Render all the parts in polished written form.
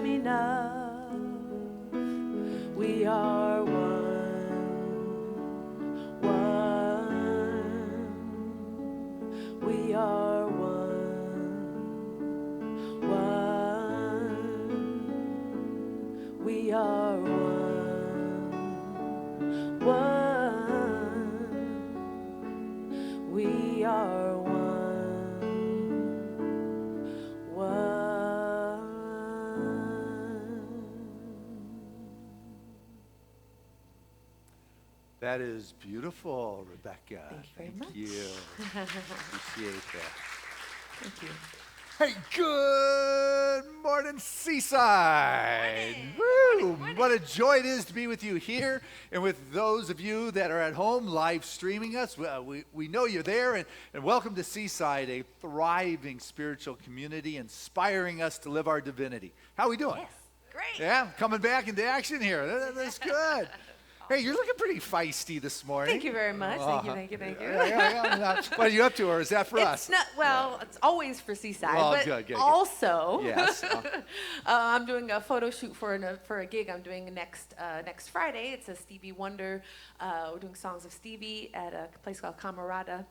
am enough. We are one. We are one. We are one. We are one. That is beautiful, Rebecca. Thank you very much. Thank you. Appreciate that. Thank you. Hey, good morning, Seaside. Woo! What a joy it is to be with you here and with those of you that are at home live streaming us. We know you're there, and welcome to Seaside, a thriving spiritual community inspiring us to live our divinity. How are we doing? Yes, great. Yeah, coming back into action here. That's good. Hey, you're looking pretty feisty this morning. Thank you very much. Thank you. Yeah. What are you up to, or is that for us? It's always for Seaside. Oh, but good. Also, Yes. I'm doing a photo shoot for a gig I'm doing next Friday. It's a Stevie Wonder. We're doing songs of Stevie at a place called Camarada.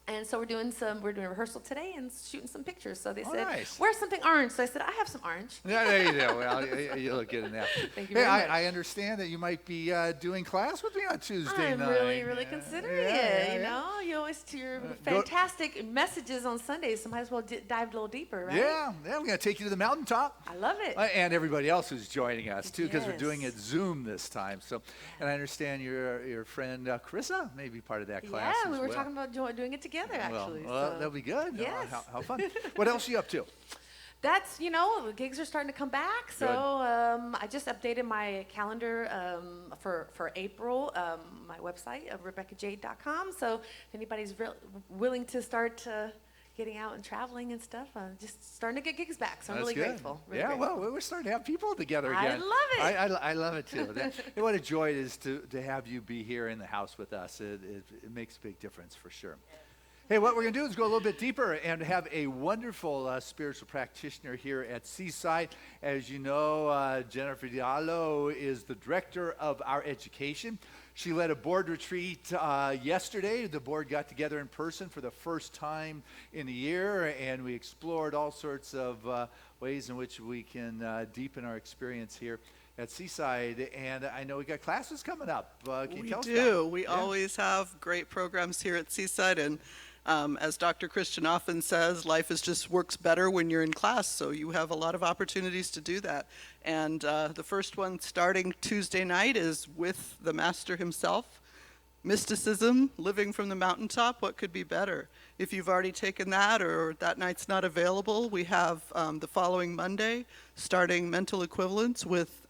And so we're doing rehearsal today and shooting some pictures. So they said, nice. Wear something orange. So I said, I have some orange. Yeah, there you go. Well, you look good in that. Thank you very much. I understand that you might be doing class with me on Tuesday I'm night. really considering it. You know, you always your fantastic messages on Sundays. So might as well dive a little deeper, right? Yeah, we're going to take you to the mountaintop. I love it. And everybody else who's joining us, too, because we're Yes. doing it Zoom this time. So, and I understand your friend Carissa may be part of that class Yeah, we as were well. talking about doing it together, actually. Well, that'll be good. Yes. How fun. What else are you up to? That's, the gigs are starting to come back. So I just updated my calendar for April, my website, RebeccaJade.com. So if anybody's willing to start getting out and traveling and stuff, just starting to get gigs back. So I'm really grateful. Really grateful. Well, we're starting to have people together again. I love it. I love it, too. What a joy it is to have you be here in the house with us. It makes a big difference for sure. Hey, what we're going to do is go a little bit deeper and have a wonderful spiritual practitioner here at Seaside. As you know, Jennifer Diallo is the director of our education. She led a board retreat yesterday. The board got together in person for the first time in a year, and we explored all sorts of ways in which we can deepen our experience here at Seaside. And I know we got classes coming up. Can you tell us about it? We always have great programs here at Seaside, and as Dr. Christian often says, life works better when you're in class, so you have a lot of opportunities to do that. And the first one starting Tuesday night is with the Master himself. Mysticism, living from the mountaintop, what could be better? If you've already taken that or that night's not available, we have the following Monday, starting Mental Equivalence with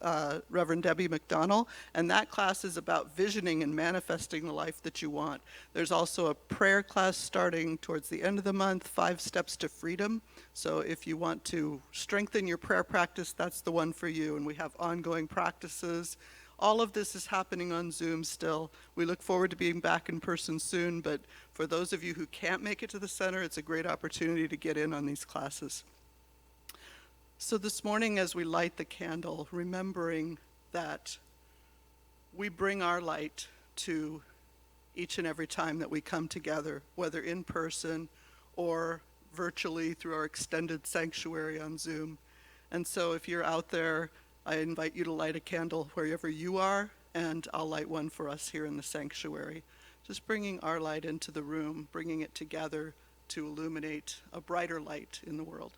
Reverend Debbie McDonnell, and that class is about visioning and manifesting the life that you want. There's also a prayer class starting towards the end of the month, 5 Steps to Freedom. So if you want to strengthen your prayer practice, that's the one for you, and we have ongoing practices. All of this is happening on Zoom still. We look forward to being back in person soon, but for those of you who can't make it to the center, it's a great opportunity to get in on these classes. So this morning, as we light the candle, remembering that we bring our light to each and every time that we come together, whether in person or virtually through our extended sanctuary on Zoom. And so if you're out there, I invite you to light a candle wherever you are, and I'll light one for us here in the sanctuary. Just bringing our light into the room, bringing it together to illuminate a brighter light in the world.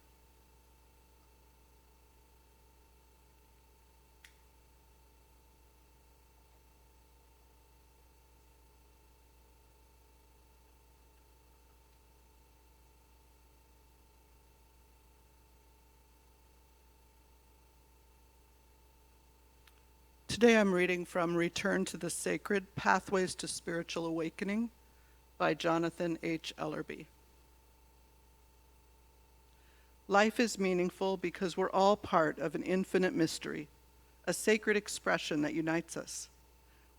Today I'm reading from Return to the Sacred, Pathways to Spiritual Awakening by Jonathan H. Ellerby. Life is meaningful because we're all part of an infinite mystery, a sacred expression that unites us.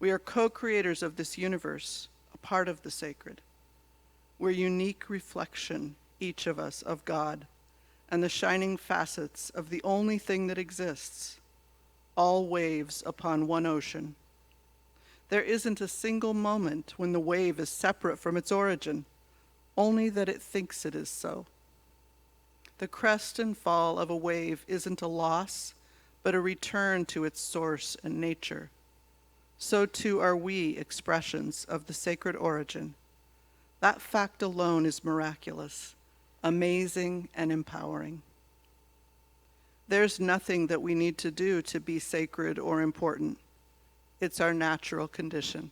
We are co-creators of this universe, a part of the sacred. We're unique reflection, each of us, of God, and the shining facets of the only thing that exists, all waves upon one ocean. There isn't a single moment when the wave is separate from its origin, only that it thinks it is so. The crest and fall of a wave isn't a loss, but a return to its source and nature. So too are we expressions of the sacred origin. That fact alone is miraculous, amazing, and empowering. There's nothing that we need to do to be sacred or important. It's our natural condition.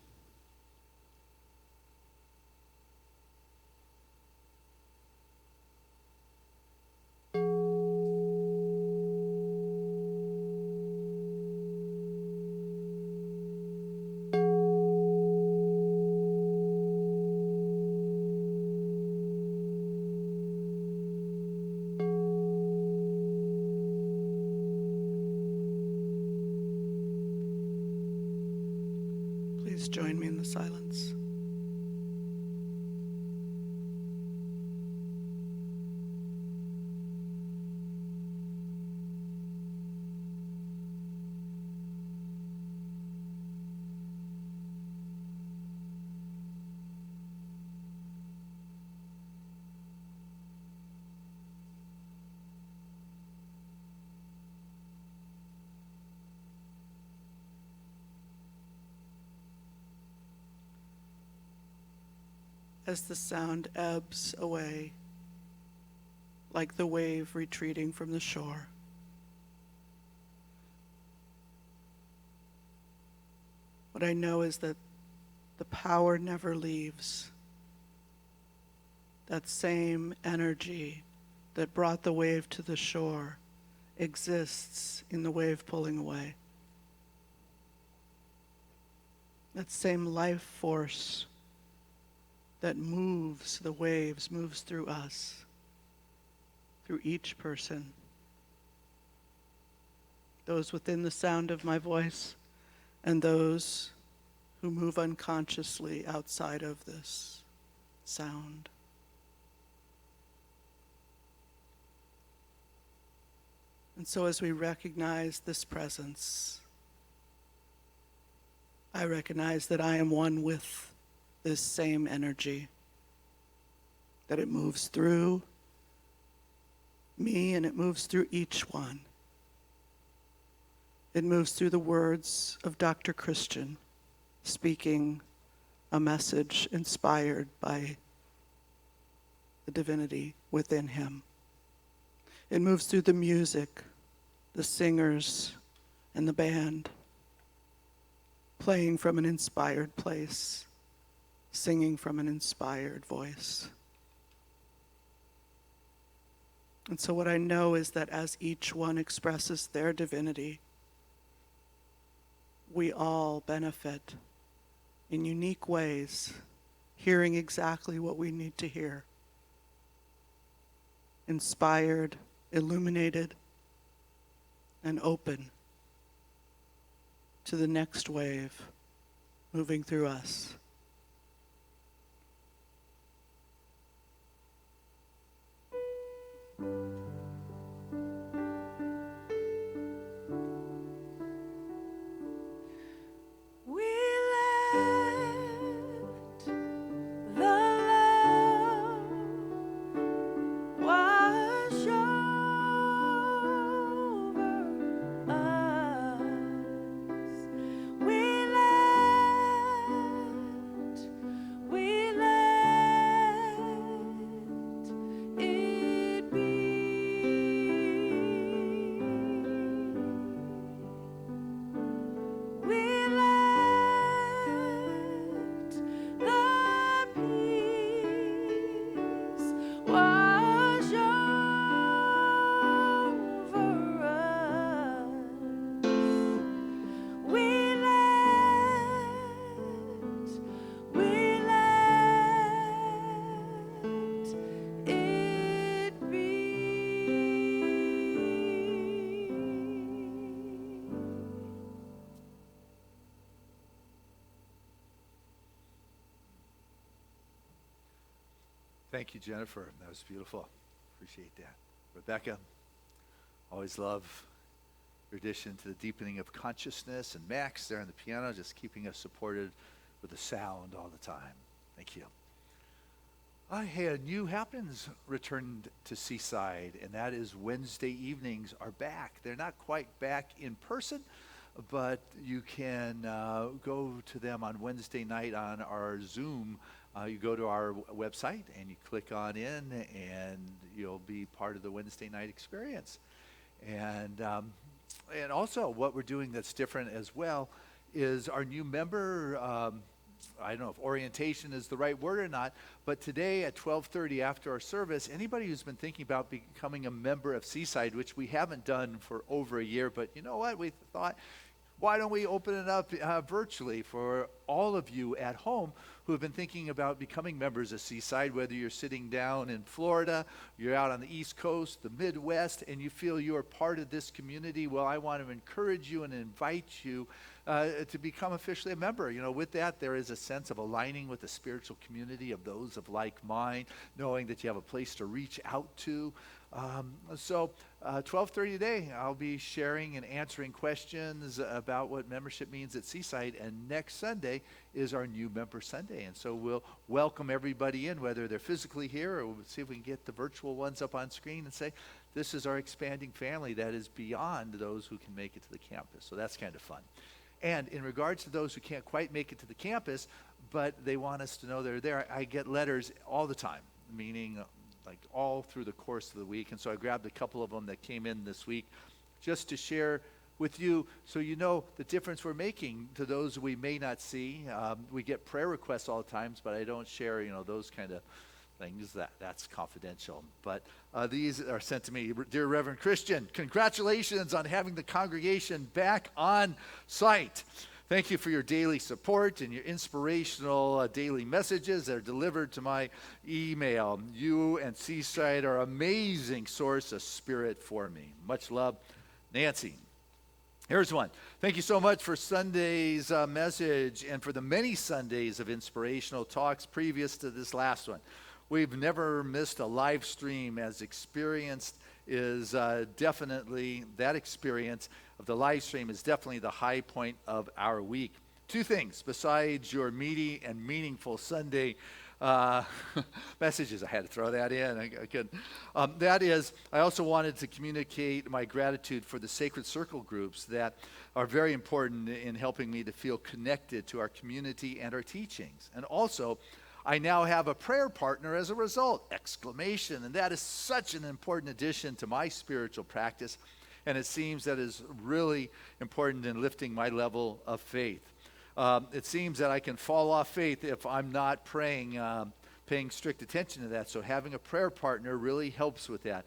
Please join me in the silence. As the sound ebbs away, like the wave retreating from the shore, what I know is that the power never leaves. That same energy that brought the wave to the shore exists in the wave pulling away. That same life force that moves the waves, moves through us, through each person, those within the sound of my voice and those who move unconsciously outside of this sound. And so as we recognize this presence, I recognize that I am one with this same energy, that it moves through me and it moves through each one. It moves through the words of Dr. Christian, speaking a message inspired by the divinity within him. It moves through the music, the singers, and the band, playing from an inspired place, singing from an inspired voice. And so what I know is that as each one expresses their divinity, we all benefit in unique ways, hearing exactly what we need to hear. Inspired, illuminated, and open to the next wave moving through us. We let the love wash over us. We let it be. We let the peace wash over us. We let it be. Thank you, Jennifer. That was beautiful. Appreciate that. Rebecca, always love your addition to the deepening of consciousness, and Max there on the piano, just keeping us supported with the sound all the time. Thank you. Hey, new happens returned to Seaside, and that is Wednesday evenings are back. They're not quite back in person, but you can go to them on Wednesday night on our Zoom. You go to our website and you click on in, and you'll be part of the Wednesday night experience. And also what we're doing that's different as well is our new member, I don't know if orientation is the right word or not, but today at 12:30 after our service, anybody who's been thinking about becoming a member of Seaside, which we haven't done for over a year, but you know what? We thought, why don't we open it up virtually for all of you at home who have been thinking about becoming members of Seaside, whether you're sitting down in Florida, you're out on the East Coast, the Midwest, and you feel you're part of this community. Well, I want to encourage you and invite you to become officially a member. You know, with that, there is a sense of aligning with the spiritual community of those of like mind, knowing that you have a place to reach out to. 12:30 today, I'll be sharing and answering questions about what membership means at Seaside, and next Sunday is our new member Sunday, and so we'll welcome everybody in, whether they're physically here, or we'll see if we can get the virtual ones up on screen and say, this is our expanding family that is beyond those who can make it to the campus. So that's kind of fun. And in regards to those who can't quite make it to the campus, but they want us to know they're there, I get letters all the time, meaning like all through the course of the week. And so I grabbed a couple of them that came in this week just to share with you so you know the difference we're making to those we may not see. We get prayer requests all the times, but I don't share, those kind of things. That's confidential. But these are sent to me. Dear Reverend Christian, congratulations on having the congregation back on site. Thank you for your daily support and your inspirational daily messages that are delivered to my email. You and Seaside are an amazing source of spirit for me. Much love, Nancy. Here's one. Thank you so much for Sunday's message and for the many Sundays of inspirational talks previous to this last one. We've never missed a live stream, as experienced is definitely, that experience of the live stream is definitely the high point of our week. Two things besides your meaty and meaningful Sunday messages. I had to throw that in. I couldn't. That is, I also wanted to communicate my gratitude for the Sacred Circle groups that are very important in helping me to feel connected to our community and our teachings. And also, I now have a prayer partner as a result! Exclamation. And that is such an important addition to my spiritual practice. And it seems that is really important in lifting my level of faith. It seems that I can fall off faith if I'm not praying, paying strict attention to that. So having a prayer partner really helps with that,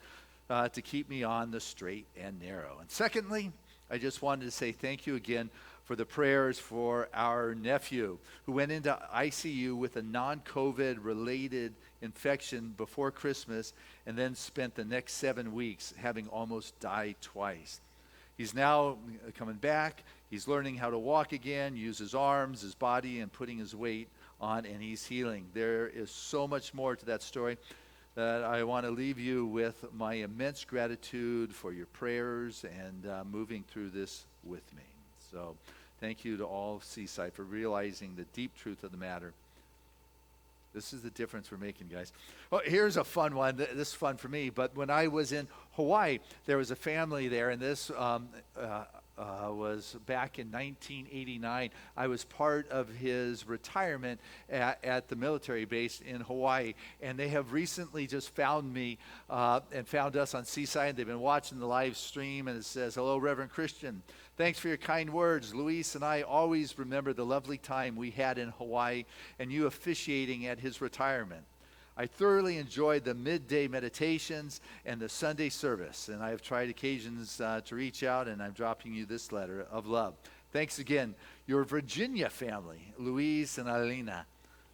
to keep me on the straight and narrow. And secondly, I just wanted to say thank you again for the prayers for our nephew who went into ICU with a non-COVID related infection before Christmas and then spent the next 7 weeks having almost died twice. He's now coming back. He's learning how to walk again, use his arms, his body, and putting his weight on, and he's healing. There is so much more to that story that I want to leave you with my immense gratitude for your prayers and moving through this with me. So thank you to all of Seaside for realizing the deep truth of the matter. This is the difference we're making, guys. Oh, here's a fun one. This is fun for me. But when I was in Hawaii, there was a family there, and this was back in 1989. I was part of his retirement at the military base in Hawaii, and they have recently just found me and found us on Seaside. They've been watching the live stream, and it says, "Hello, Reverend Christian. Thanks for your kind words. Luis and I always remember the lovely time we had in Hawaii and you officiating at his retirement. I thoroughly enjoyed the midday meditations and the Sunday service, and I have tried occasions to reach out, and I'm dropping you this letter of love. Thanks again. Your Virginia family, Luis and Alina."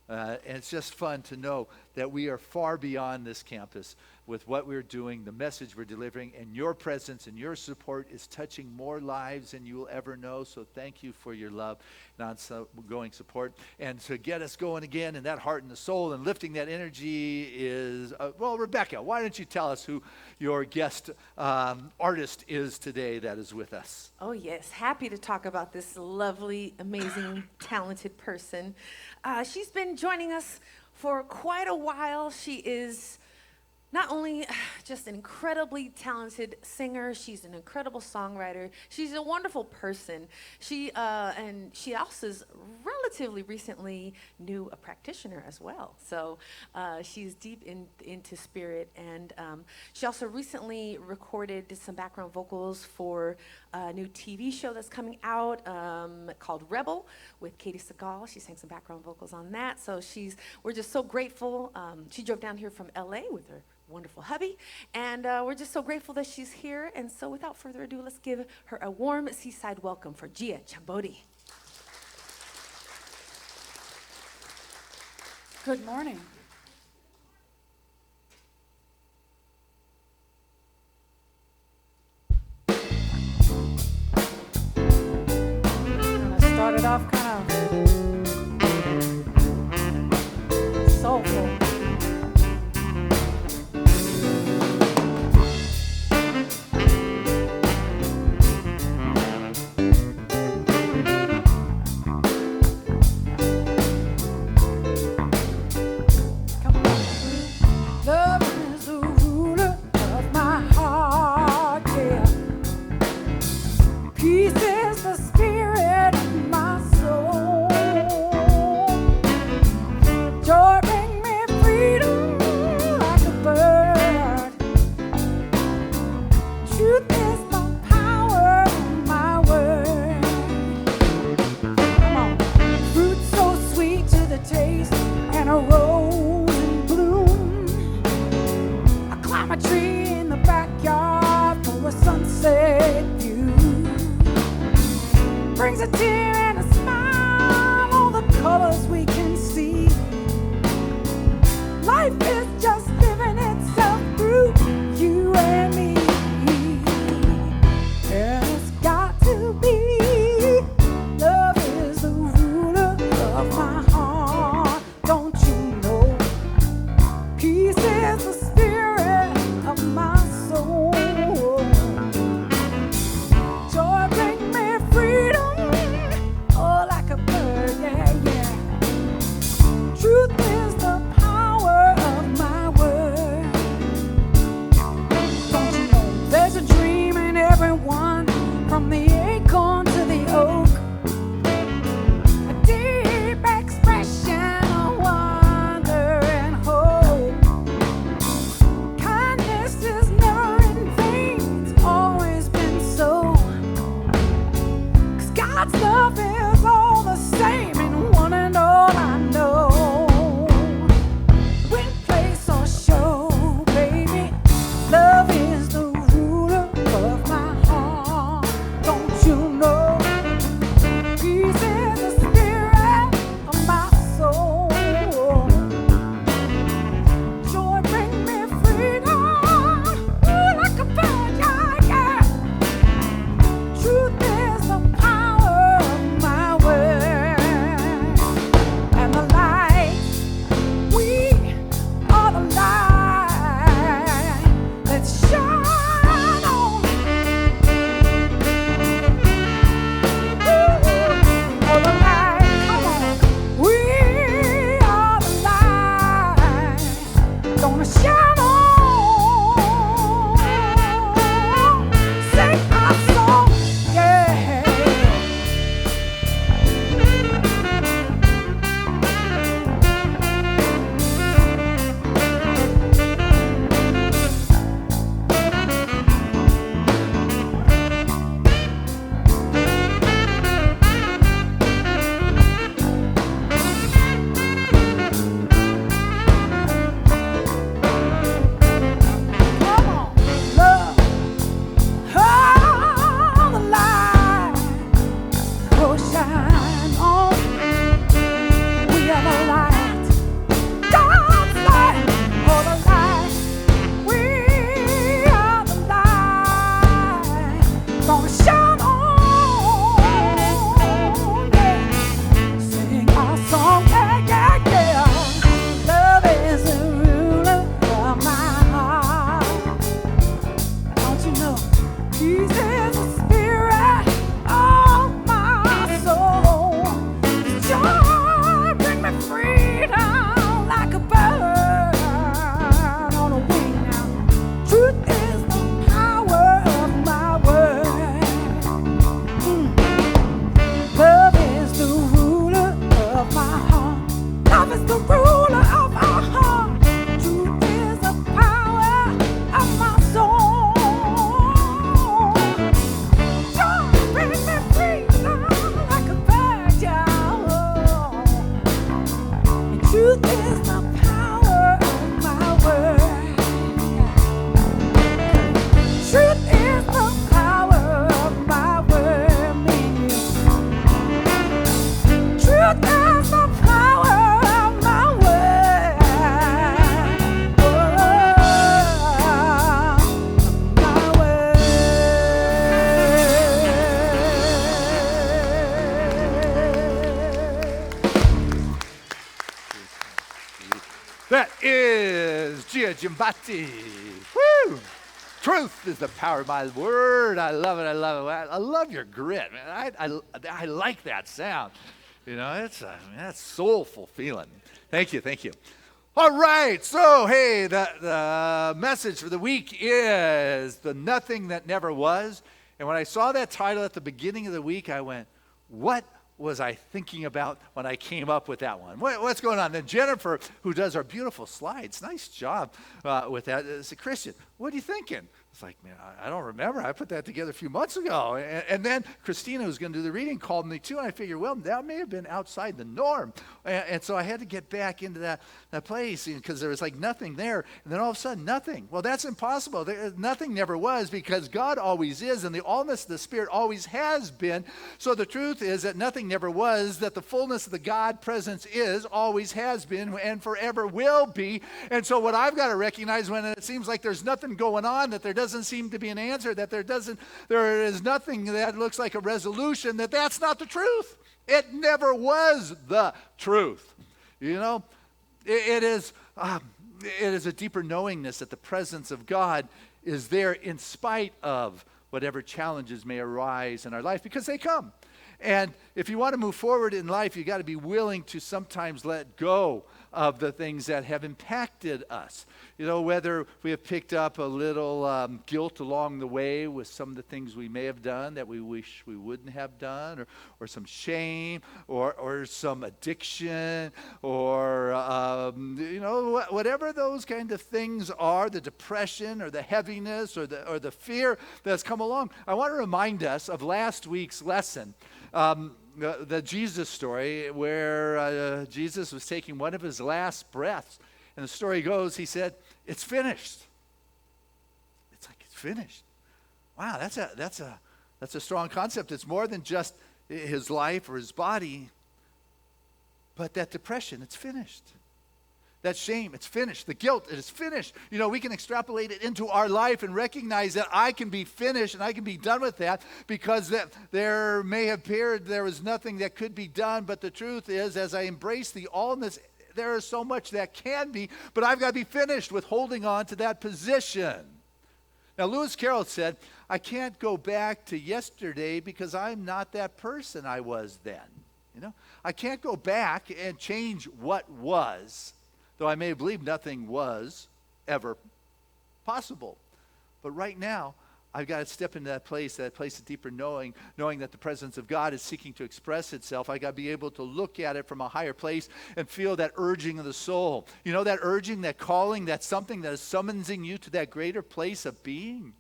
And it's just fun to know that we are far beyond this campus with what we're doing, the message we're delivering, and your presence and your support is touching more lives than you will ever know. So thank you for your love and ongoing support. And to get us going again in that heart and the soul and lifting that energy is, well, Rebecca, why don't you tell us who your guest artist is today that is with us? Oh, yes. Happy to talk about this lovely, amazing, talented person. She's been joining us for quite a while. She is not only just an incredibly talented singer, she's an incredible songwriter. She's a wonderful person. She also is relatively recently a practitioner as well. So she's deep into spirit, and she also recently recorded some background vocals for a new TV show that's coming out called Rebel with Katie Seagal. She sang some background vocals on that. So we're just so grateful. She drove down here from LA with her wonderful hubby, and we're just so grateful that she's here. And so without further ado, let's give her a warm Seaside welcome for Gia Ciambotti. Good morning. I started off kind of soulful. Don't That is Ciambotti. Woo! Truth is the power of my word. I love it. I love it. I love your grit, man. I like that sound. You know, that's soulful feeling. Thank you. Thank you. All right. So, hey, the message for the week is the nothing that never was. And when I saw that title at the beginning of the week, I went, what was I thinking about when I came up with that one? What's going on? Then Jennifer, who does our beautiful slides, nice job with that, is a Christian. What are you thinking? It's like, man, I don't remember. I put that together a few months ago. And then Christina, who's going to do the reading, called me too. And I figured, well, that may have been outside the norm. And so I had to get back into that place because there was like nothing there. And then all of a sudden, nothing. Well, that's impossible. Nothing never was because God always is. And the allness of the Spirit always has been. So the truth is that nothing never was, that the fullness of the God presence is, always has been, and forever will be. And so what I've got to recognize when it seems like there's nothing going on, that there doesn't seem to be an answer, that there is nothing that looks like a resolution, that's not the truth. It never was the truth. You know, it is a deeper knowingness that the presence of God is there in spite of whatever challenges may arise in our life, because they come. And if you want to move forward in life, you got to be willing to sometimes let go of the things that have impacted us. You know, whether we have picked up a little guilt along the way with some of the things we may have done that we wish we wouldn't have done, or some shame, or some addiction, or, you know, whatever those kind of things are, the depression or the heaviness or the fear that's come along. I want to remind us of last week's lesson. The Jesus story where Jesus was taking one of his last breaths. And the story goes, he said, it's finished. It's like, it's finished. Wow, that's a strong concept. It's more than just his life or his body, but that depression, it's finished. That shame, it's finished. The guilt, it is finished. You know, we can extrapolate it into our life and recognize that I can be finished and I can be done with that, because that there may have appeared there was nothing that could be done. But the truth is, as I embrace the allness, there is so much that can be, but I've got to be finished with holding on to that position. Now, Lewis Carroll said, I can't go back to yesterday because I'm not that person I was then. You know, I can't go back and change what was, though I may believe nothing was ever possible. But right now, I've got to step into that place of deeper knowing that the presence of God is seeking to express itself. I've got to be able to look at it from a higher place and feel that urging of the soul. You know, that urging, that calling, that's something that is summoning you to that greater place of being.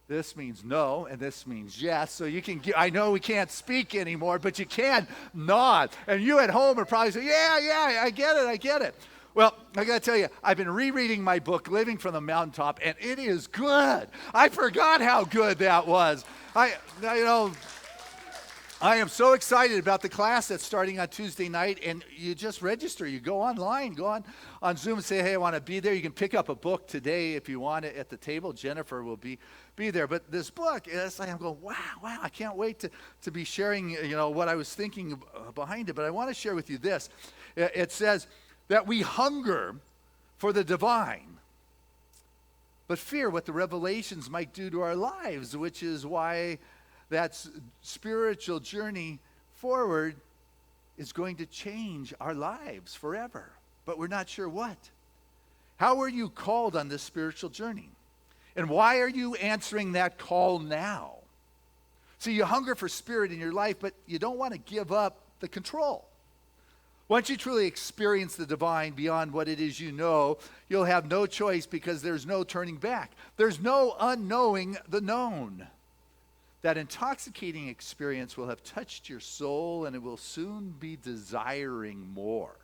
This means no, and this means yes. So you can, I know we can't speak anymore, but you can nod. And you at home are probably saying, yeah, I get it. Well, I got to tell you, I've been rereading my book, Living from the Mountaintop, and it is good. I forgot how good that was. I am so excited about the class that's starting on Tuesday night, and you just register. You go online, go on Zoom and say, hey, I want to be there. You can pick up a book today if you want it at the table. Jennifer will be there. But this book, it's like I'm going, wow, I can't wait to be sharing, you know, what I was thinking behind it. But I want to share with you this. It says that we hunger for the divine, but fear what the revelations might do to our lives, which is why that spiritual journey forward is going to change our lives forever. But we're not sure what. How are you called on this spiritual journey? And why are you answering that call now? See, you hunger for spirit in your life, but you don't want to give up the control. Once you truly experience the divine beyond what it is you know, you'll have no choice, because there's no turning back. There's no unknowing the known. That intoxicating experience will have touched your soul, and it will soon be desiring more.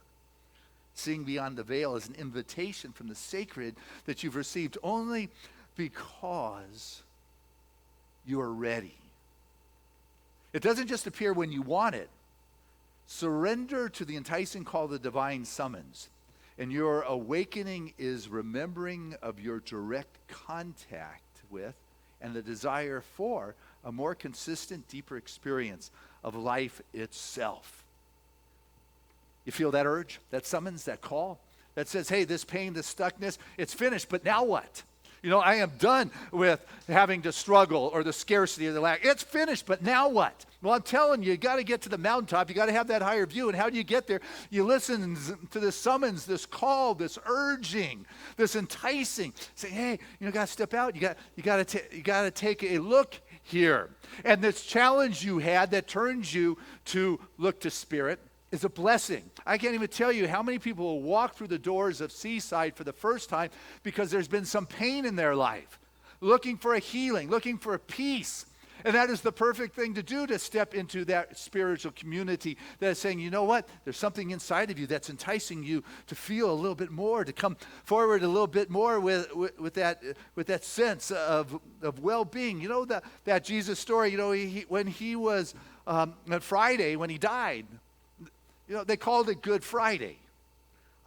Seeing beyond the veil is an invitation from the sacred that you've received only because you are ready. It doesn't just appear when you want it. Surrender to the enticing call of the divine summons, and your awakening is remembering of your direct contact with and the desire for a more consistent, deeper experience of life itself. You feel that urge, that summons, that call? that says, hey, this pain, this stuckness, it's finished, but now what? You know, I am done with having to struggle or the scarcity or the lack. It's finished, but now what? Well, I'm telling you, you got to get to the mountaintop. You got to have that higher view. And how do you get there? You listen to this summons, this call, this urging, this enticing. Say, hey, you got to step out. You got to take a look here. And this challenge you had that turns you to look to Spirit is a blessing. I can't even tell you how many people will walk through the doors of Seaside for the first time because there's been some pain in their life, looking for a healing, looking for a peace. And that is the perfect thing to do, to step into that spiritual community that is saying, you know what, there's something inside of you that's enticing you to feel a little bit more, to come forward a little bit more with that sense of well-being. You know that Jesus story, you know, when he was on Friday, when he died, you know, they called it Good Friday.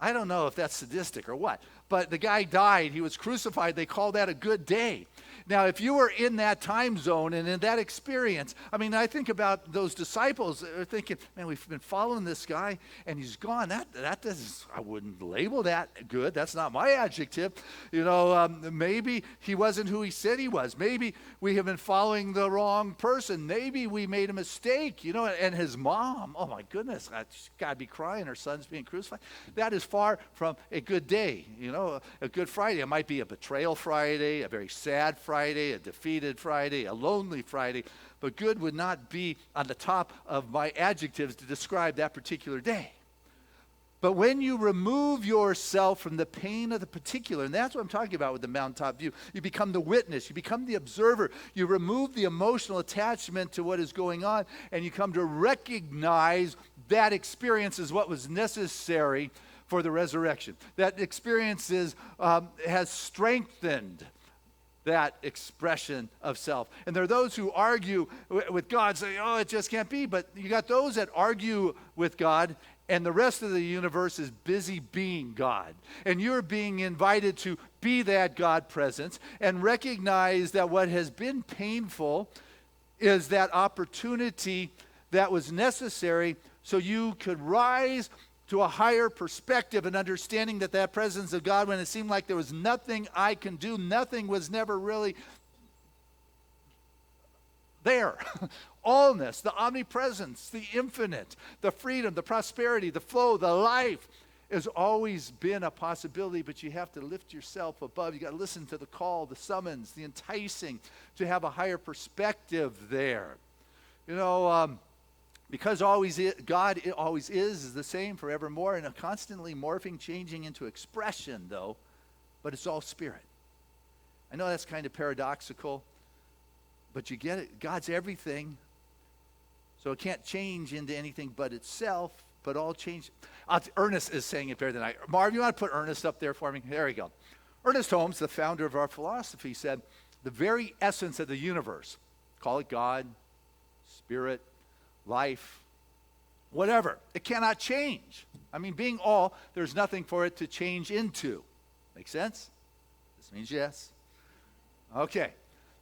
I don't know if that's sadistic or what, but the guy died. He was crucified. They call that a good day. Now, if you were in that time zone and in that experience, I mean, I think about those disciples. They're thinking, man, we've been following this guy, and he's gone. That doesn't, I wouldn't label that good. That's not my adjective. You know, maybe he wasn't who he said he was. Maybe we have been following the wrong person. Maybe we made a mistake, you know, and his mom, oh my goodness, she's got to be crying. Her son's being crucified. That is far from a good day, you know, a Good Friday. It might be a betrayal Friday, a very sad Friday, a defeated Friday, a lonely Friday, but good would not be on the top of my adjectives to describe that particular day. But when you remove yourself from the pain of the particular, and that's what I'm talking about with the mountaintop view, you become the witness, you become the observer, you remove the emotional attachment to what is going on, and you come to recognize that experience is what was necessary for the resurrection. That experience has strengthened that expression of self. And there are those who argue with God, saying, oh, it just can't be. But you got those that argue with God, and the rest of the universe is busy being God. And you're being invited to be that God presence and recognize that what has been painful is that opportunity that was necessary so you could rise to a higher perspective and understanding that presence of God, when it seemed like there was nothing I can do, nothing was never really there. Allness, the omnipresence, the infinite, the freedom, the prosperity, the flow, the life has always been a possibility, but you have to lift yourself above. You got to listen to the call, the summons, the enticing, to have a higher perspective there. You know, because God always is the same forevermore, and a constantly morphing, changing into expression, though, but it's all spirit. I know that's kind of paradoxical, but you get it. God's everything, so it can't change into anything but itself, but all change. Ernest is saying it better than I. Marv, you want to put Ernest up there for me? There we go. Ernest Holmes, the founder of our philosophy, said, the very essence of the universe, call it God, spirit, life, whatever, it cannot change. I mean, being all, there's nothing for it to change into. Make sense? This means yes. Okay.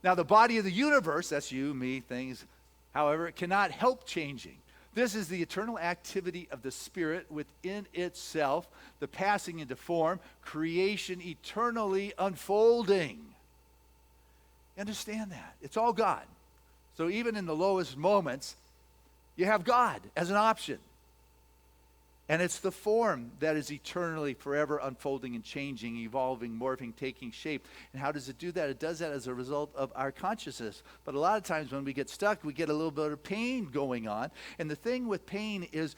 Now, the body of the universe, that's you, me, things, however, it cannot help changing. This is the eternal activity of the Spirit within itself, the passing into form, creation eternally unfolding. You understand that? It's all God. So even in the lowest moments, you have God as an option. And it's the form that is eternally, forever unfolding and changing, evolving, morphing, taking shape. And how does it do that? It does that as a result of our consciousness. But a lot of times when we get stuck, we get a little bit of pain going on. And the thing with pain is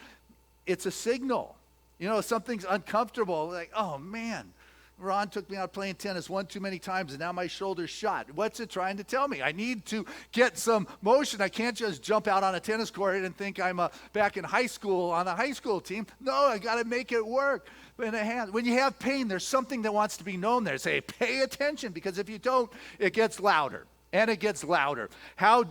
it's a signal. You know, something's uncomfortable. Like, oh, man, Ron took me out playing tennis one too many times, and now my shoulder's shot. What's it trying to tell me? I need to get some motion. I can't just jump out on a tennis court and think I'm back in high school on a high school team. No, I got to make it work. When you have pain, there's something that wants to be known there. Say, pay attention, because if you don't, it gets louder, and it gets louder. How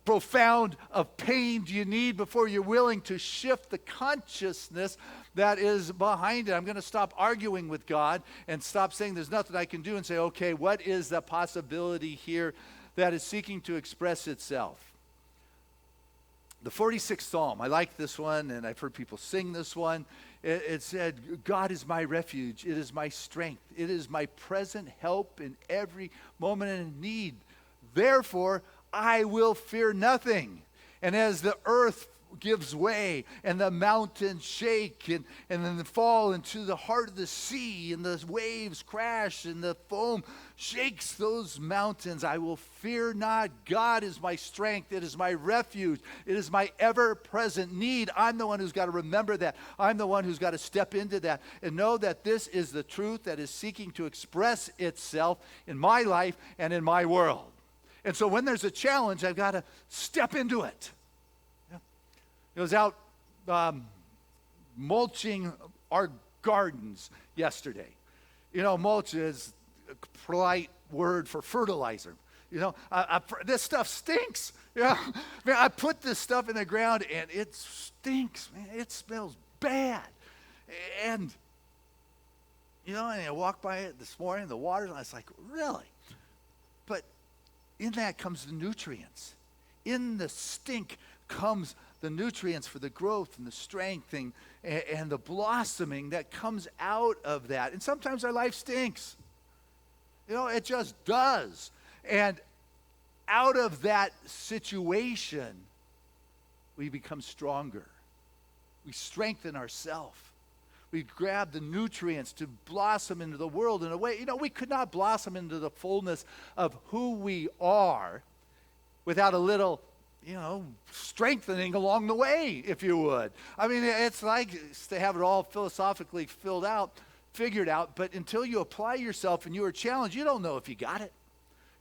profound of pain do you need before you're willing to shift the consciousness that is behind it? I'm going to stop arguing with God and stop saying there's nothing I can do and say, okay, what is the possibility here that is seeking to express itself? The 46th Psalm, I like this one, and I've heard people sing this one. It said, God is my refuge. It is my strength. It is my present help in every moment of need. Therefore, I will fear nothing. And as the earth gives way and the mountains shake and then fall into the heart of the sea and the waves crash and the foam shakes those mountains, I will fear not. God is my strength. It is my refuge. It is my ever-present need. I'm the one who's got to remember that. I'm the one who's got to step into that and know that this is the truth that is seeking to express itself in my life and in my world. And so when there's a challenge, I've got to step into it. I was out mulching our gardens yesterday. You know, mulch is a polite word for fertilizer. You know, this stuff stinks. Yeah, man, I put this stuff in the ground and it stinks. Man, it smells bad. And you know, and I walked by it this morning, the water, and I was like, really? But in that comes the nutrients. In the stink comes the nutrients for the growth and the strength and the blossoming that comes out of that. And sometimes our life stinks. You know, it just does. And out of that situation, we become stronger. We strengthen ourselves. We grab the nutrients to blossom into the world in a way. You know, we could not blossom into the fullness of who we are without a little, you know, strengthening along the way, if you would. I mean, it's like to have it all philosophically figured out, but until you apply yourself and you are challenged, you don't know if you got it.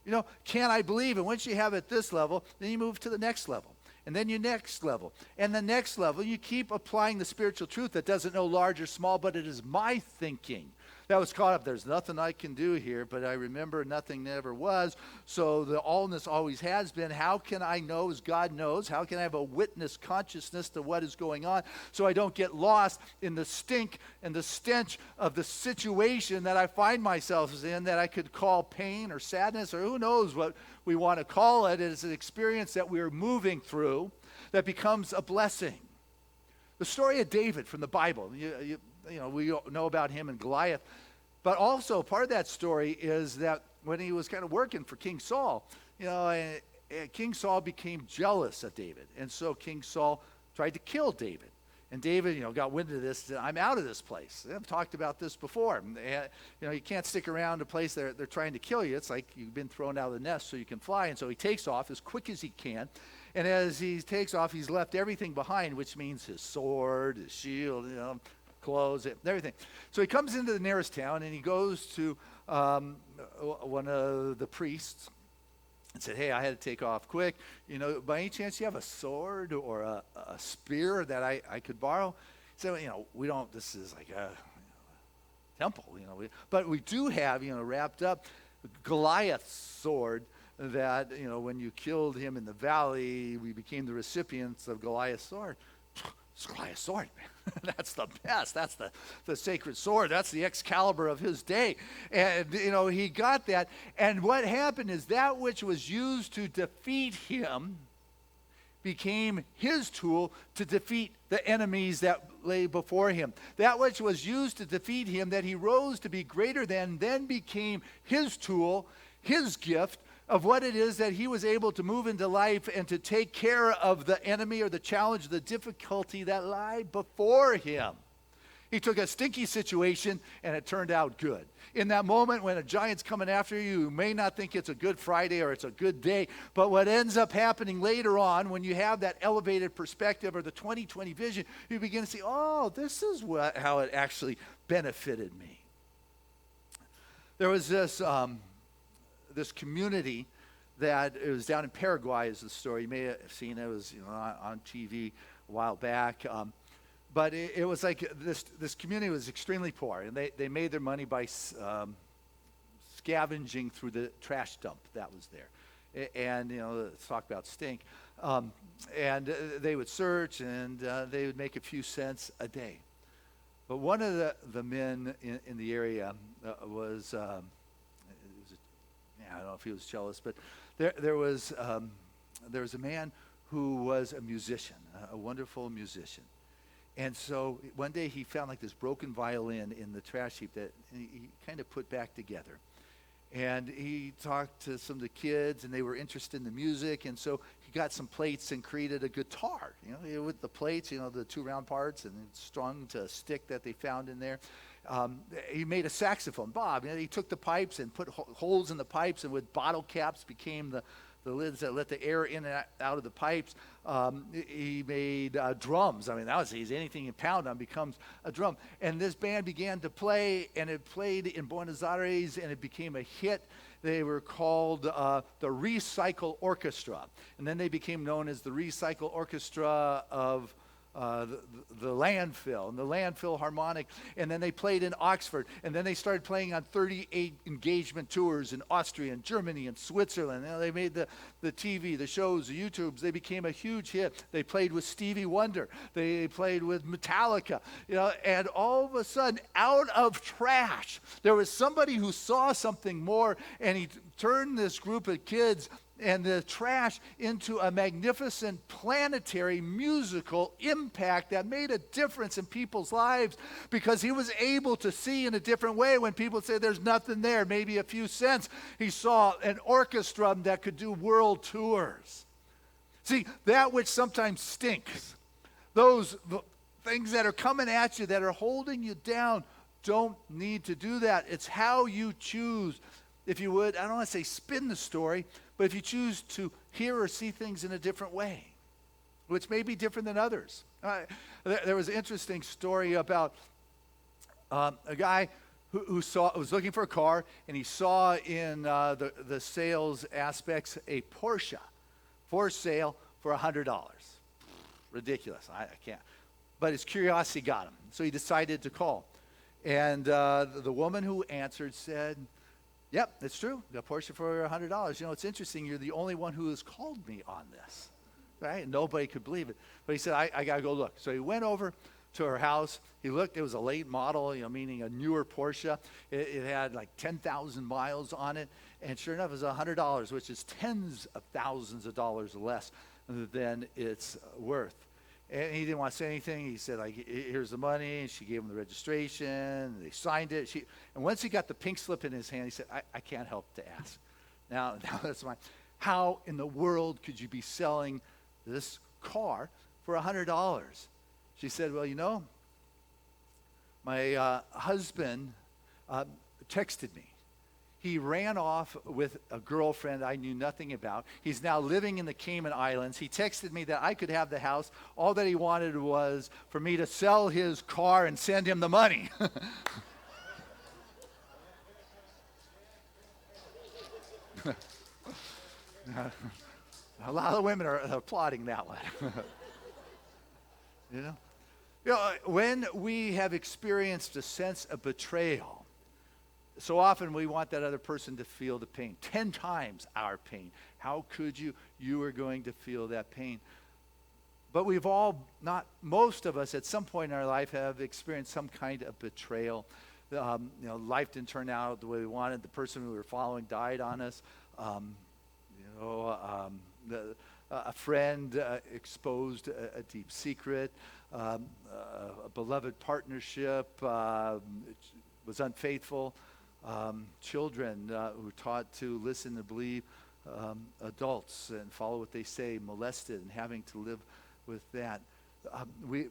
You know, can I believe? And once you have it at this level, then you move to the next level. And then your next level. And the next level, you keep applying the spiritual truth that doesn't know large or small, but it is my thinking that was caught up. There's nothing I can do here, but I remember nothing never was. So the allness always has been. How can I know as God knows? How can I have a witness consciousness to what is going on so I don't get lost in the stink and the stench of the situation that I find myself in, that I could call pain or sadness or who knows what we want to call it. It is an experience that we're moving through that becomes a blessing. The story of David from the Bible, you know, we know about him and Goliath, but also part of that story is that when he was kind of working for King Saul, you know, and King Saul became jealous of David, and so King Saul tried to kill David. And David, you know, got wind of this. Said, I'm out of this place. I've talked about this before. You know, you can't stick around a place they're trying to kill you. It's like you've been thrown out of the nest so you can fly. And so he takes off as quick as he can. And as he takes off, he's left everything behind, which means his sword, his shield, you know, clothes, everything. So he comes into the nearest town and he goes to one of the priests and said, hey, I had to take off quick. You know, by any chance you have a sword or a spear that I could borrow? He said, well, you know, we don't, this is like a temple, you know, but we do have, you know, wrapped up Goliath's sword that, you know, when you killed him in the valley, we became the recipients of Goliath's sword. It's Goliath's sword, man. That's the best. That's the sacred sword. That's the Excalibur of his day. And, you know, he got that. And what happened is that which was used to defeat him became his tool to defeat the enemies that lay before him. That which was used to defeat him, that he rose to be greater than, then became his tool, his gift, of what it is that he was able to move into life and to take care of the enemy or the challenge, the difficulty that lie before him. He took a stinky situation and it turned out good. In that moment when a giant's coming after you, you may not think it's a good Friday or it's a good day, but what ends up happening later on when you have that elevated perspective or the 20/20 vision, you begin to see, oh, this is how it actually benefited me. There was this community that it was down in Paraguay is the story. You may have seen it. It was, you know, on TV a while back. But it was like this community was extremely poor, and they made their money by scavenging through the trash dump that was there. And, you know, let's talk about stink. And they would search, and they would make a few cents a day. But one of the men in the area was... I don't know if he was jealous, but there was a man who was a musician, a wonderful musician. And so one day he found like this broken violin in the trash heap that he kind of put back together. And he talked to some of the kids, and they were interested in the music. And so he got some plates and created a guitar, with the plates, the two round parts, and strung to a stick that they found in there. He made a saxophone. Bob, he took the pipes and put holes in the pipes, and with bottle caps became the lids that let the air in and out of the pipes. He made drums. I mean, that was easy. Anything you pound on becomes a drum. And this band began to play, and it played in Buenos Aires, and it became a hit. They were called the Recycle Orchestra. And then they became known as the Recycle Orchestra of the landfill, and the landfill harmonic. And then they played in Oxford, and then they started playing on 38 engagement tours in Austria and Germany and Switzerland. They made the TV, the shows, the YouTubes. They became a huge hit. They played with Stevie Wonder. They played with Metallica. And all of a sudden, out of trash, there was somebody who saw something more, and he turned this group of kids and the trash into a magnificent planetary musical impact that made a difference in people's lives, because he was able to see in a different way. When people say there's nothing there, maybe a few cents, he saw an orchestra that could do world tours. See, that which sometimes stinks, those things that are coming at you, that are holding you down, don't need to do that. It's how you choose, if you would, I don't want to say spin the story, but if you choose to hear or see things in a different way, which may be different than others. There was an interesting story about a guy who was looking for a car, and he saw in the sales aspects a Porsche for sale for $100. Ridiculous. I can't. But his curiosity got him, so he decided to call. And the woman who answered said, "Yep, it's true. The Porsche for $100. It's interesting. You're the only one who has called me on this." Right? Nobody could believe it. But he said, I got to go look. So he went over to her house. He looked. It was a late model, meaning a newer Porsche. It had like 10,000 miles on it. And sure enough, it was $100, which is tens of thousands of dollars less than it's worth. And he didn't want to say anything. He said, here's the money. And she gave him the registration. And they signed it. And once he got the pink slip in his hand, he said, I can't help to ask. Now that's mine. How in the world could you be selling this car for $100? She said, well, my husband texted me. He ran off with a girlfriend I knew nothing about. He's now living in the Cayman Islands. He texted me that I could have the house. All that he wanted was for me to sell his car and send him the money. A lot of women are applauding that one. When we have experienced a sense of betrayal, so often we want that other person to feel the pain, 10 times our pain. How could you? You are going to feel that pain. But we've all, not most of us, at some point in our life have experienced some kind of betrayal. Life didn't turn out the way we wanted. The person we were following died on us. A friend exposed a deep secret. A beloved partnership was unfaithful. Children who were taught to listen and believe adults and follow what they say, molested, and having to live with that.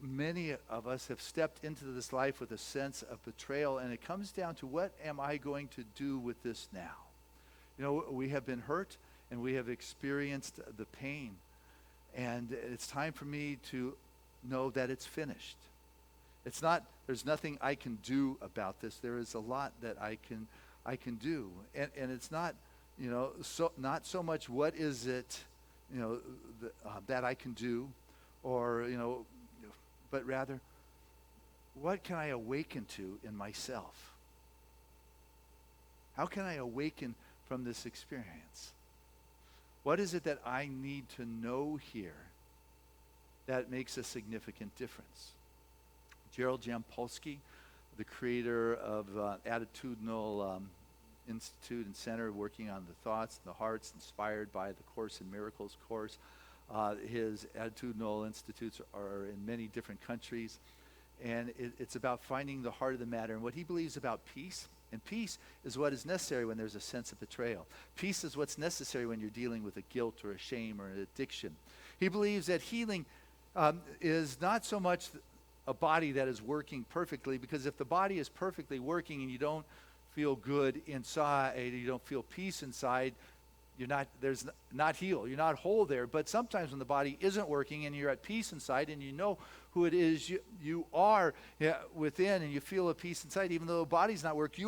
Many of us have stepped into this life with a sense of betrayal, and it comes down to, what am I going to do with this now? We have been hurt, and we have experienced the pain, and it's time for me to know that it's finished. There's nothing I can do about this. There is a lot that I can do. And it's not, not so much what is it, that I can do, or, but rather, what can I awaken to in myself? How can I awaken from this experience? What is it that I need to know here that makes a significant difference? Gerald Ciambotti, the creator of Attitudinal Institute and Center, working on the thoughts and the hearts inspired by the Course in Miracles course, His attitudinal institutes are in many different countries. And it's about finding the heart of the matter and what he believes about peace. And peace is what is necessary when there's a sense of betrayal. Peace is what's necessary when you're dealing with a guilt or a shame or an addiction. He believes that healing is not so much a body that is working perfectly, because if the body is perfectly working and you don't feel good inside, you don't feel peace inside, you're not healed. You're not whole there. But sometimes when the body isn't working and you're at peace inside and you know who it is you are within, and you feel a peace inside, even though the body's not working,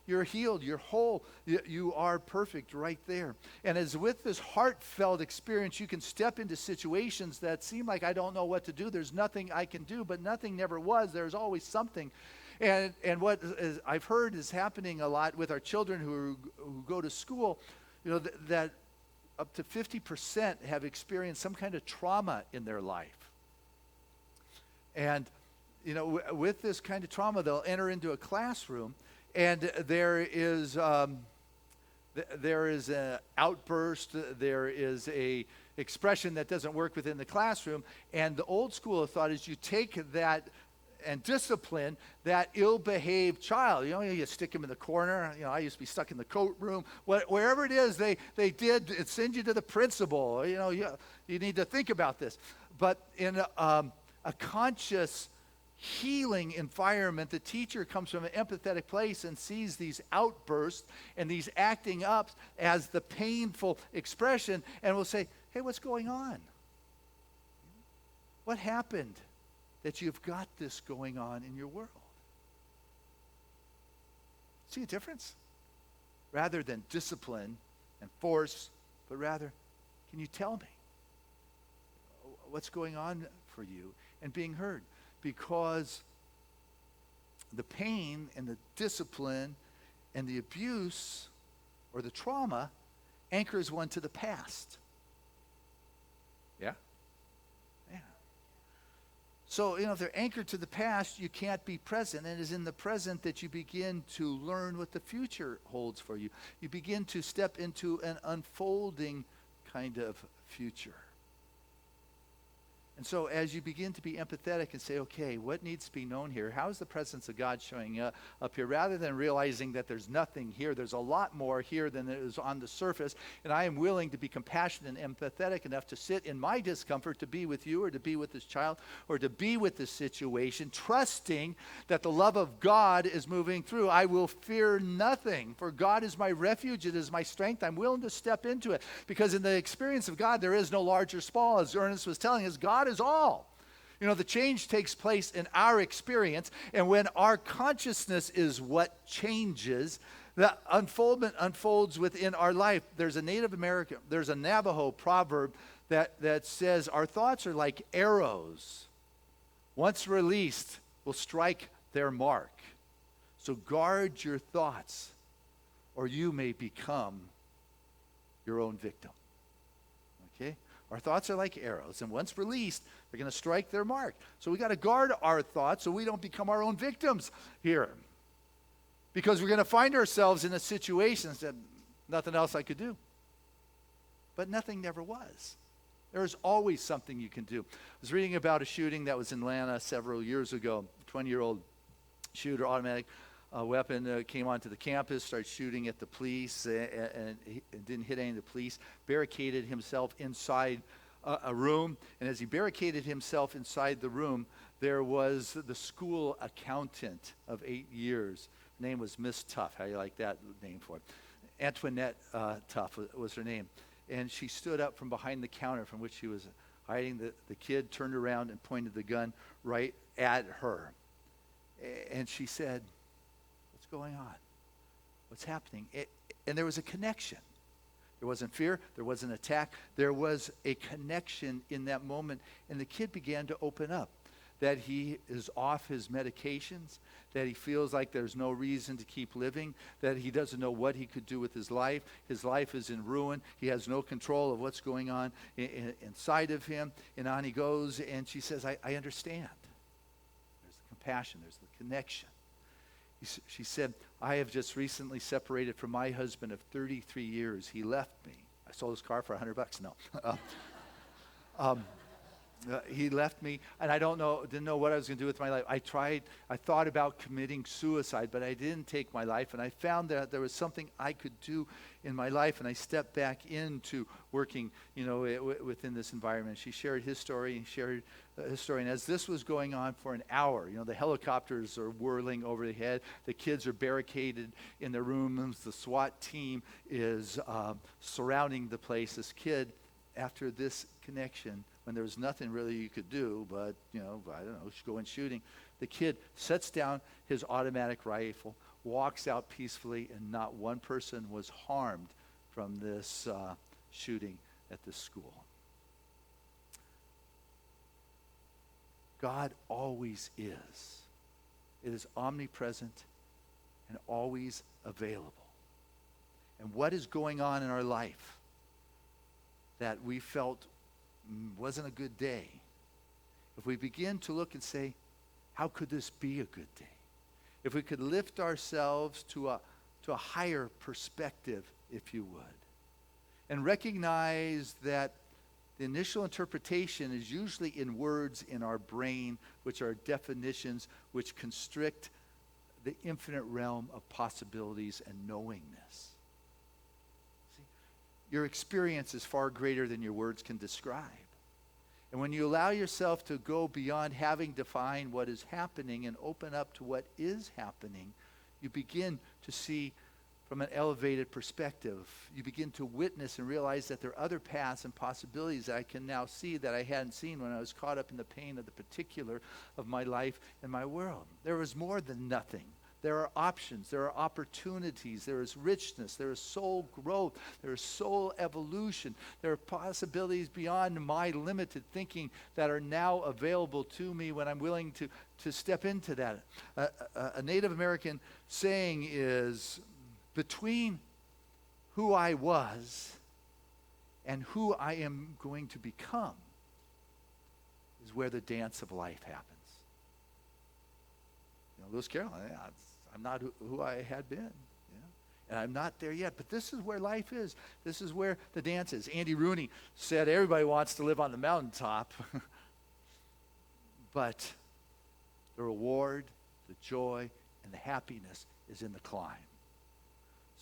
you're healed, you're whole, you are perfect right there. And as with this heartfelt experience, you can step into situations that seem like, I don't know what to do. There's nothing I can do, but nothing never was. There's always something. And what I've heard is happening a lot with our children who go to school, that up to 50% have experienced some kind of trauma in their life. And, with this kind of trauma, they'll enter into a classroom, and there is an outburst, there is a expression that doesn't work within the classroom, and the old school of thought is you take that and discipline that ill-behaved child. You stick him in the corner. I used to be stuck in the coat room. Wherever it is, they did send you to the principal. You need to think about this. But in a conscious healing environment, the teacher comes from an empathetic place and sees these outbursts and these acting ups as the painful expression, and will say, hey, what's going on? What happened that you've got this going on in your world? See a difference? Rather than discipline and force, but rather, can you tell me what's going on for you? And being heard. Because the pain and the discipline and the abuse or the trauma anchors one to the past. Yeah? Yeah. So, if they're anchored to the past, you can't be present. And it is in the present that you begin to learn what the future holds for you. You begin to step into an unfolding kind of future. And so as you begin to be empathetic and say, okay, what needs to be known here? How is the presence of God showing up here? Rather than realizing that there's nothing here, there's a lot more here than there is on the surface. And I am willing to be compassionate and empathetic enough to sit in my discomfort to be with you, or to be with this child, or to be with this situation, trusting that the love of God is moving through. I will fear nothing, for God is my refuge. It is my strength. I'm willing to step into it, because in the experience of God, there is no large or small. As Ernest was telling us, God is all. The change takes place in our experience, and when our consciousness is what changes, the unfoldment unfolds within our life. There's a Navajo proverb that says, our thoughts are like arrows. Once released, will strike their mark. So guard your thoughts, or you may become your own victim. Okay? Our thoughts are like arrows, and once released, they're going to strike their mark. So we got to guard our thoughts so we don't become our own victims here. Because we're going to find ourselves in a situation that nothing else I could do. But nothing never was. There's always something you can do. I was reading about a shooting that was in Atlanta several years ago. A 20-year-old shooter, automatic weapon, came onto the campus, started shooting at the police, and he didn't hit any of the police, barricaded himself inside a room. And as he barricaded himself inside the room, there was the school accountant of 8 years. Her name was Miss Tuff. How do you like that name for it? Antoinette Tuff was her name. And she stood up from behind the counter from which she was hiding. The kid turned around and pointed the gun right at her. And she said, what's going on? What's happening? And there was a connection. There wasn't fear. There wasn't attack. There was a connection in that moment. And the kid began to open up, that he is off his medications, that he feels like there's no reason to keep living, that he doesn't know what he could do with his life. His life is in ruin. He has no control of what's going on inside of him. And on he goes, and she says, I understand. There's the compassion. There's the connection. She said, I have just recently separated from my husband of 33 years. He left me. I sold his car for $100. No. He left me, and didn't know what I was going to do with my life. I thought about committing suicide, but I didn't take my life, and I found that there was something I could do in my life, and I stepped back into working, within this environment. She shared his story, and shared his story, and as this was going on for an hour, the helicopters are whirling overhead, the kids are barricaded in their rooms, the SWAT team is surrounding the place. This kid, after this connection, when there was nothing really you could do but, I don't know, go in shooting, the kid sets down his automatic rifle, walks out peacefully, and not one person was harmed from this shooting at this school. God always is. It is omnipresent and always available. And what is going on in our life that we felt wasn't a good day, if we begin to look and say, how could this be a good day? If we could lift ourselves to a higher perspective, if you would, and recognize that the initial interpretation is usually in words in our brain, which are definitions which constrict the infinite realm of possibilities and knowingness. Your experience is far greater than your words can describe. And when you allow yourself to go beyond having defined what is happening and open up to what is happening, you begin to see from an elevated perspective. You begin to witness and realize that there are other paths and possibilities that I can now see that I hadn't seen when I was caught up in the pain of the particular of my life and my world. There was more than nothing. There are options, there are opportunities, there is richness, there is soul growth, there is soul evolution, there are possibilities beyond my limited thinking that are now available to me when I'm willing to step into that. A Native American saying is, between who I was and who I am going to become is where the dance of life happens. Lewis Carroll, I'm not who I had been. And I'm not there yet. But this is where life is. This is where the dance is. Andy Rooney said everybody wants to live on the mountaintop. But the reward, the joy, and the happiness is in the climb.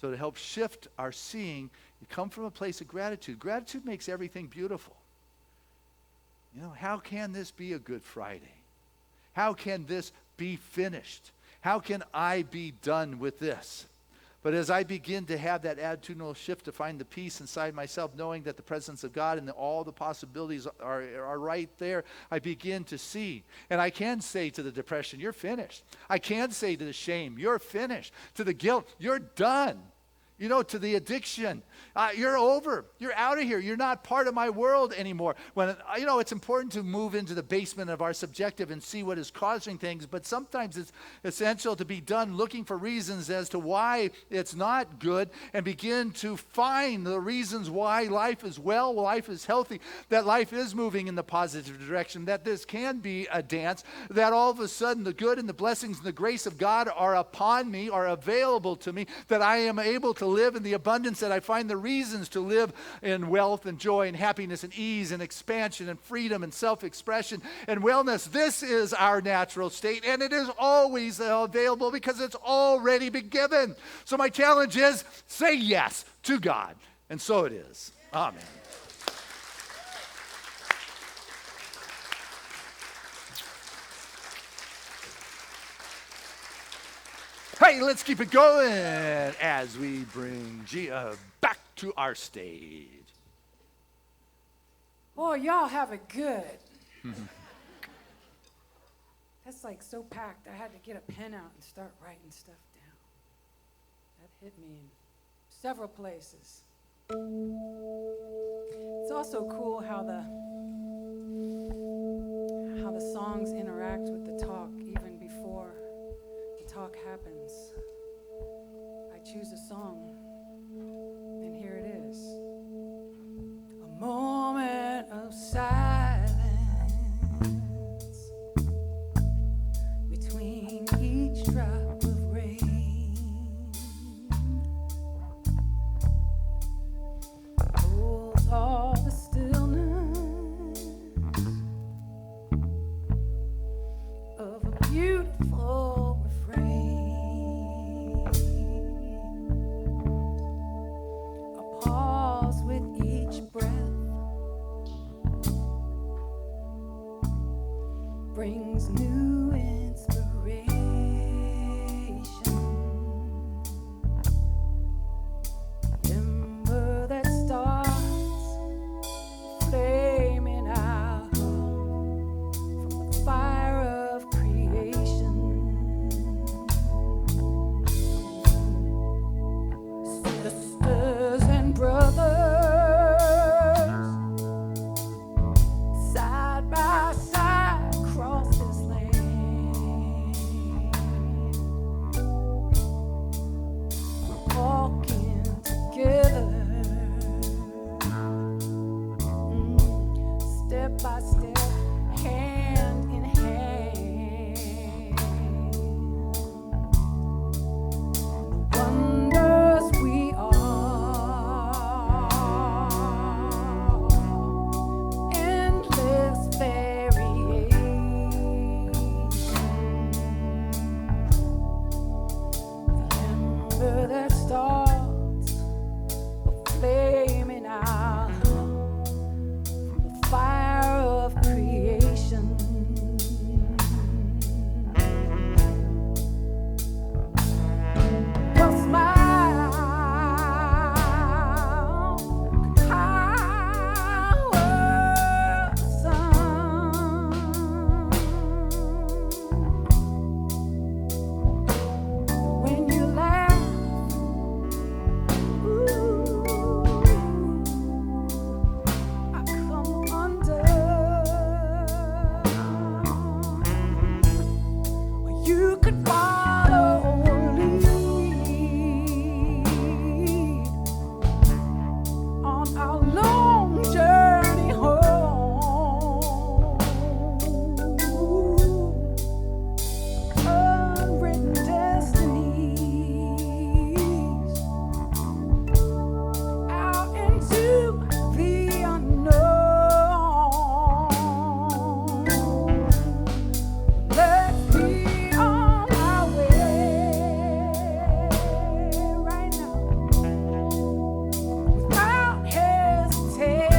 So to help shift our seeing, you come from a place of gratitude. Gratitude makes everything beautiful. How can this be a Good Friday? How can this be finished? How can I be done with this? But as I begin to have that attitudinal shift to find the peace inside myself, knowing that the presence of God and all the possibilities are right there, I begin to see. And I can say to the depression, you're finished. I can say to the shame, you're finished. To the guilt, you're done. To the addiction, you're over. You're out of here. You're not part of my world anymore. When it's important to move into the basement of our subjective and see what is causing things, but sometimes it's essential to be done looking for reasons as to why it's not good and begin to find the reasons why life is well, life is healthy, that life is moving in the positive direction, that this can be a dance, that all of a sudden the good and the blessings and the grace of God are upon me, are available to me, that I am able to live in the abundance, that I find the reasons to live in wealth and joy and happiness and ease and expansion and freedom and self-expression and wellness. This is our natural state, and it is always available because it's already been given. So my challenge is, say yes to God. And so it is. Amen. Hey, let's keep it going as we bring Gia back to our stage. Oh, y'all have it good. That's like so packed. I had to get a pen out and start writing stuff down. That hit me in several places. It's also cool how the songs interact with the talk even before the talk happens. I choose a song, and here it is. A moment of silence between each drop of rain holds all the stillness brings new inspiration. Ember that starts flaming out from the fire of creation. Sisters and brothers, side by side across this land, we're walking together, step by step, hand in hand. Wonders we are, endless variation. The ember that starts flaming out from the fire of creation. Your smile, power, sun. When you laugh, ooh, I come under. You could follow or lead on our long journey home. Unwritten destinies out into the unknown. Let's be on our way right now, without hesitation.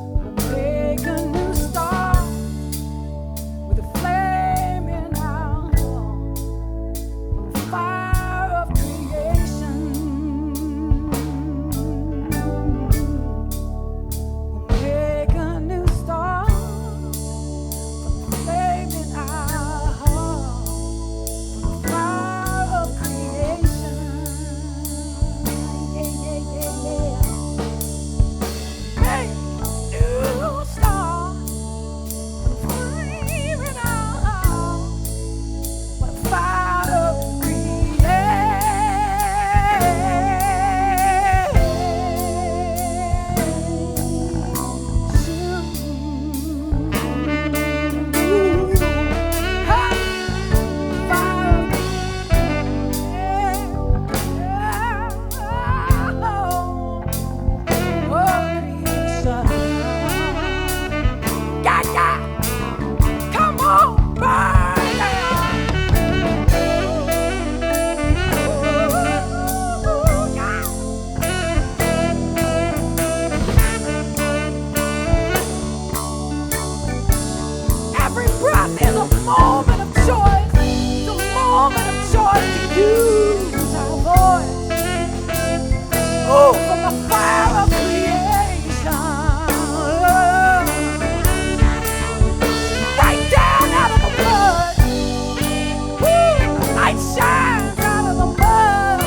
We'll make a new start with a flame in our heart, the fire of creation. We'll make a new start, the flame in our heart, the fire of creation. Yeah, yeah, yeah, yeah. Make a new start, the flame in our heart, the fire of Come on, burn Every breath is a moment of choice. It's a moment of choice to use our voice. Oh, from the fire of creation. Right down out of the blood. Woo, the light shines out of the mud.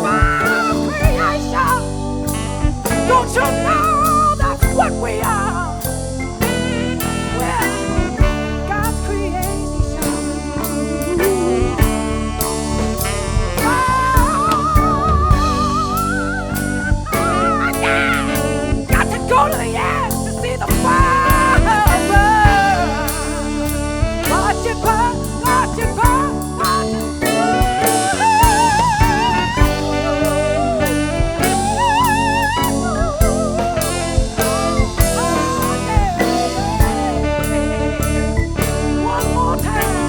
Fire of creation. Don't you know that's what we are? Well, God's creation. Got to go to the end to see the fire burn. Watch it burn, watch it burn, watch it burn. One more time.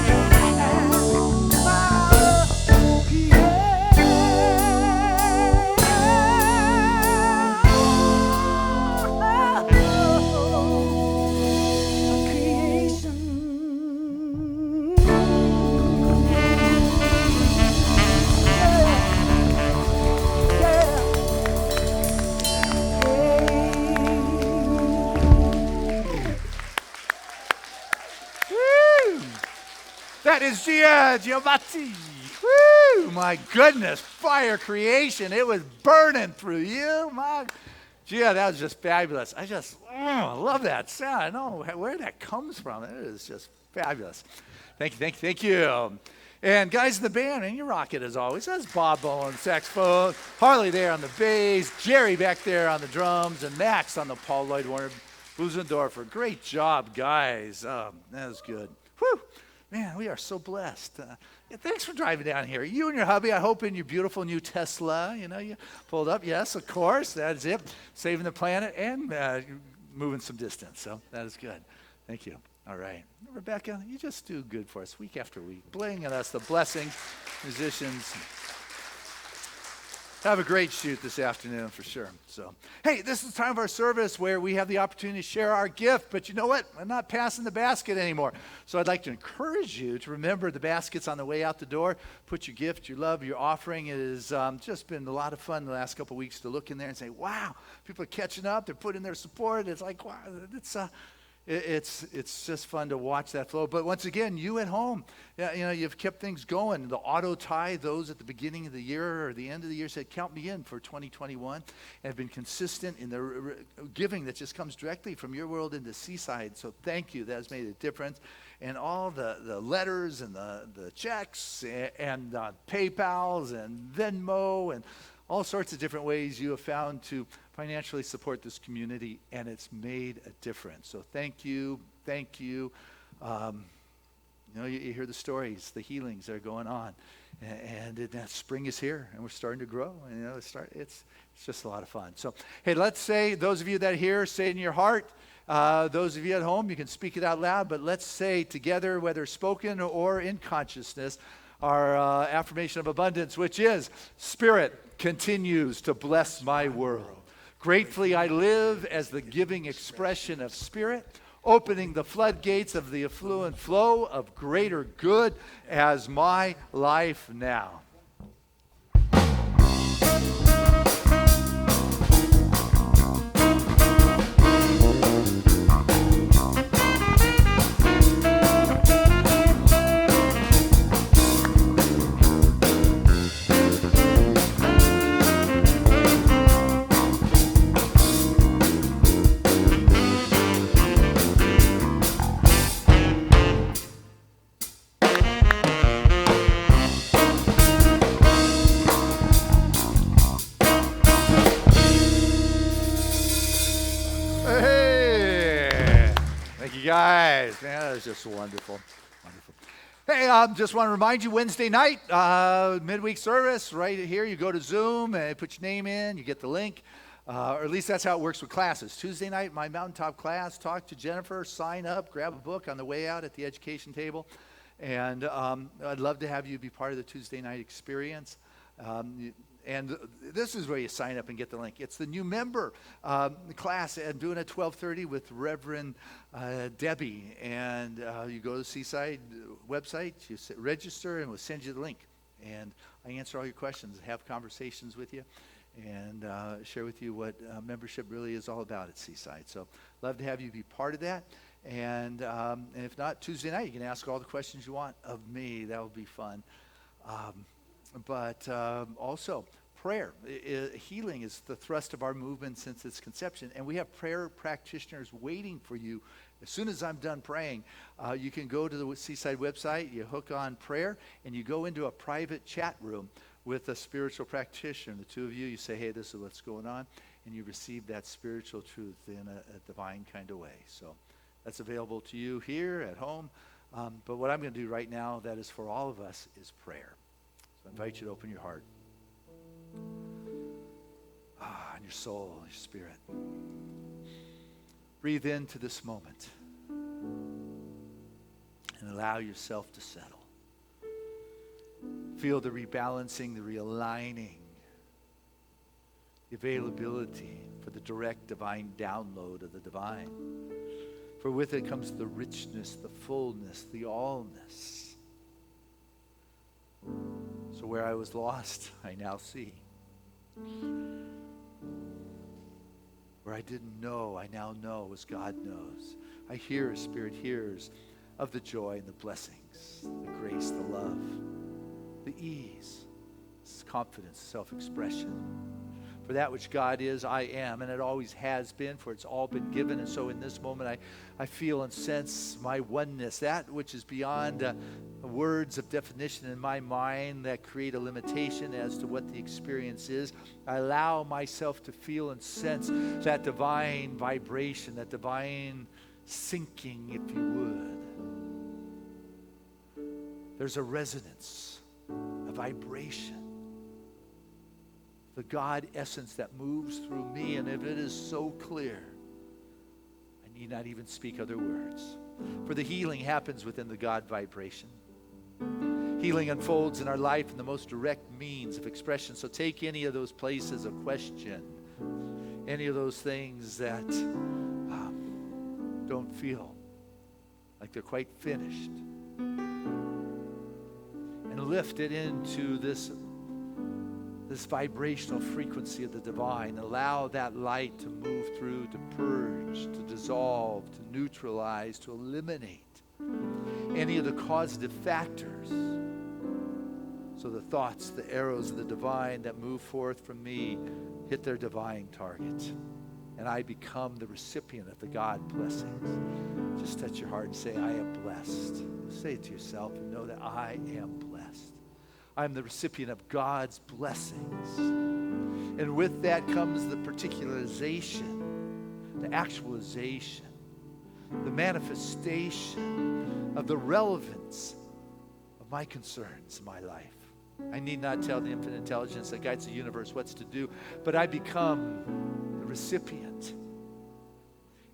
That is Ciambotti. Woo! My goodness, fire creation. It was burning through you. Gia, that was just fabulous. I just love that sound. I don't know where that comes from. It is just fabulous. Thank you. And guys in the band, and you rock it as always. That's Bob on saxophone, Harley there on the bass, Jerry back there on the drums, and Max on the Paul Lloyd Warner Busendorfer. Great job, guys. That was good. Whew. Man, we are so blessed. Thanks for driving down here. You and your hubby, I hope in your beautiful new Tesla, you pulled up. Yes, of course. That's it. Saving the planet and moving some distance. So that is good. Thank you. All right. Rebecca, you just do good for us week after week, bringing us the blessing, musicians. Have a great shoot this afternoon for sure. So, hey, this is the time of our service where we have the opportunity to share our gift. But you know what? I'm not passing the basket anymore. So I'd like to encourage you to remember the baskets on the way out the door. Put your gift, your love, your offering. It has just been a lot of fun the last couple of weeks to look in there and say, wow, people are catching up. They're putting their support. It's like, wow, it's just fun to watch that flow. But once again, you at home, you've kept things going. The auto tie, those at the beginning of the year or the end of the year said, count me in for 2021, and have been consistent in the giving that just comes directly from your world into Seaside. So thank you. That has made a difference. And all the letters and the checks and PayPals and Venmo and all sorts of different ways you have found to financially support this community, and it's made a difference. So thank you. You hear the stories, the healings that are going on, and that spring is here, and we're starting to grow. And it's just a lot of fun. So hey, let's say, those of you that are here, say it in your heart. Those of you at home, you can speak it out loud, but let's say together, whether spoken or in consciousness, our affirmation of abundance, which is, Spirit continues to bless my world. Gratefully I live as the giving expression of Spirit, opening the floodgates of the affluent flow of greater good as my life now. Guys, man, that was just wonderful. Hey, just want to remind you, Wednesday night, midweek service, right here. You go to Zoom and put your name in, you get the link, or at least that's how it works with classes. Tuesday night, my mountaintop class, talk to Jennifer, sign up, grab a book on the way out at the education table, and I'd love to have you be part of the Tuesday night experience. And this is where you sign up and get the link. It's the new member class. I'm doing at 12:30 with Reverend Debbie. And you go to the Seaside website, you register, and we'll send you the link. And I answer all your questions, have conversations with you, and share with you what membership really is all about at Seaside. So love to have you be part of that. And if not, Tuesday night, you can ask all the questions you want of me. That will be fun. But also, prayer. Healing is the thrust of our movement since its conception. And we have prayer practitioners waiting for you. As soon as I'm done praying, you can go to the Seaside website, you hook on prayer, and you go into a private chat room with a spiritual practitioner. The two of you, you say, hey, this is what's going on, and you receive that spiritual truth in a divine kind of way. So that's available to you here at home. But what I'm going to do right now, that is for all of us, is prayer. I invite you to open your heart, and your soul, your spirit. Breathe into this moment and allow yourself to settle. Feel the rebalancing, the realigning, the availability for the direct divine download of the divine. For with it comes the richness, the fullness, the allness. So where I was lost, I now see. Where I didn't know, I now know as God knows. I hear as Spirit hears. of the joy and the blessings, the grace, the love, the ease, confidence, self-expression. For that which God is, I am, and it always has been, for it's all been given. And so in this moment, I feel and sense my oneness, that which is beyond words of definition in my mind that create a limitation as to what the experience is. I allow myself to feel and sense that divine vibration, that divine sinking, if you would. There's a resonance, a vibration, the God essence that moves through me, and if it is so clear, I need not even speak other words. For the healing happens within the God vibration. Healing unfolds in our life in the most direct means of expression. So take any of those places of question, any of those things that don't feel like they're quite finished, and lift it into this vibrational frequency of the divine. Allow that light to move through, to purge, to dissolve, to neutralize, to eliminate any of the causative factors. So the thoughts, the arrows of the divine that move forth from me hit their divine target. And I become the recipient of the God blessings. Just touch your heart and say, I am blessed. Say it to yourself and know that I am blessed. I'm the recipient of God's blessings. And with that comes the particularization, the actualization, the manifestation of the relevance of my concerns in my life. I need not tell the infinite intelligence that guides the universe what's to do, but I become the recipient.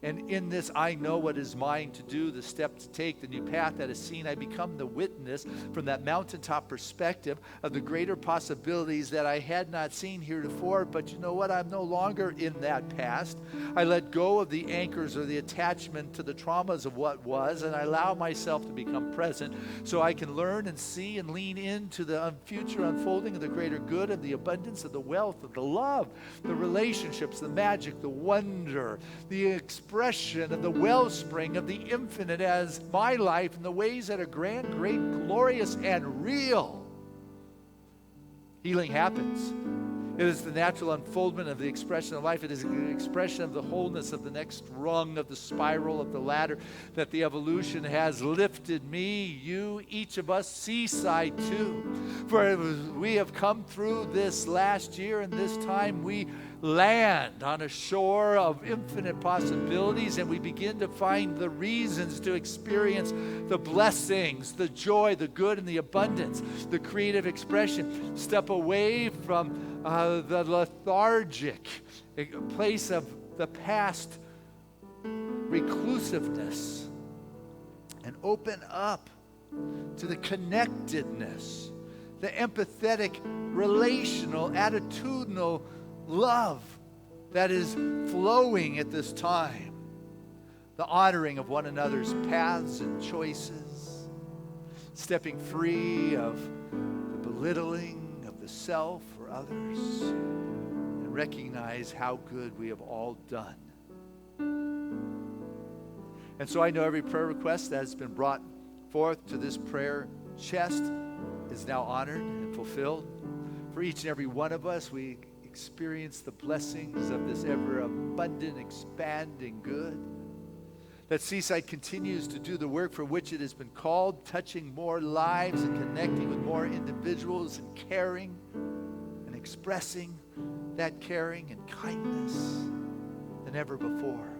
And in this, I know what is mine to do, the step to take, the new path that is seen. I become the witness from that mountaintop perspective of the greater possibilities that I had not seen heretofore. But you know what? I'm no longer in that past. I let go of the anchors or the attachment to the traumas of what was, and I allow myself to become present so I can learn and see and lean into the future unfolding of the greater good, of the abundance, of the wealth, of the love, the relationships, the magic, the wonder, the expression of the wellspring of the infinite as my life in the ways that are grand, great, glorious, and real. Healing happens. It is the natural unfoldment of the expression of life. It is the expression of the wholeness of the next rung of the spiral of the ladder that the evolution has lifted me, you, each of us, Seaside too. For we have come through this last year, and this time we land on a shore of infinite possibilities, and we begin to find the reasons to experience the blessings, the joy, the good, and the abundance, the creative expression. Step away from the lethargic place of the past reclusiveness and open up to the connectedness, the empathetic, relational, attitudinal love that is flowing at this time, the honoring of one another's paths and choices, stepping free of the belittling of the self or others, and recognize how good we have all done. And so I know every prayer request that has been brought forth to this prayer chest is now honored and fulfilled. For each and every one of us, we experience the blessings of this ever-abundant, expanding good. That Seaside continues to do the work for which it has been called, touching more lives and connecting with more individuals and caring and expressing that caring and kindness than ever before.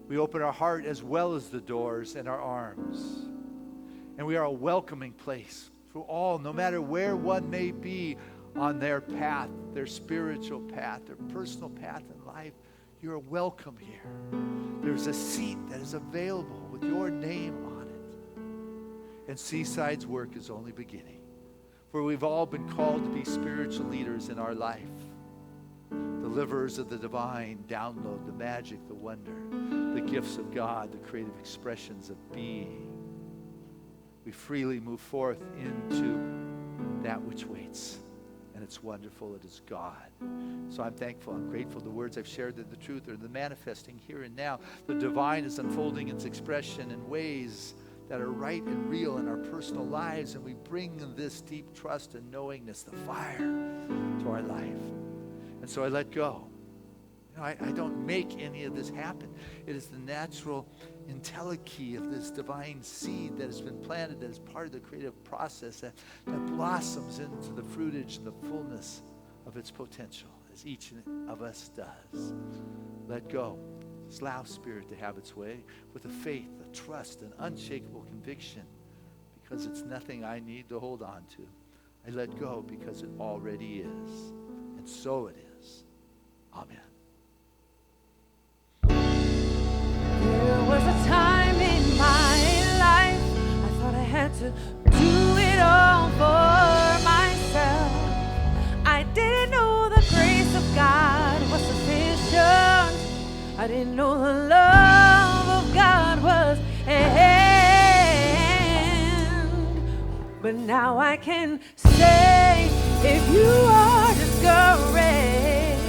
We open our heart as well as the doors and our arms. And we are a welcoming place for all, no matter where one may be on their path, their spiritual path, their personal path in life. You're welcome here. There's a seat that is available with your name on it. And Seaside's work is only beginning. For we've all been called to be spiritual leaders in our life. Deliverers of the divine, download the magic, the wonder, the gifts of God, the creative expressions of being. We freely move forth into that which waits. and it's wonderful. It is God. So I'm thankful. I'm grateful. The words I've shared are the truth, are the manifesting here and now. The divine is unfolding its expression in ways that are right and real in our personal lives, and we bring this deep trust and knowingness, the fire, to our life. And so I let go. I don't make any of this happen. It is the natural entelechy of this divine seed that has been planted, that is part of the creative process that blossoms into the fruitage and the fullness of its potential, as each of us does. Let go. Just allow Spirit to have its way with a faith, a trust, an unshakable conviction, because it's nothing I need to hold on to. I let go because it already is, and so it is. Amen. There was a time in my life I thought I had to do it all for myself. I didn't know the grace of God was sufficient. I didn't know the love of God was at hand. But now I can say, if you are discouraged,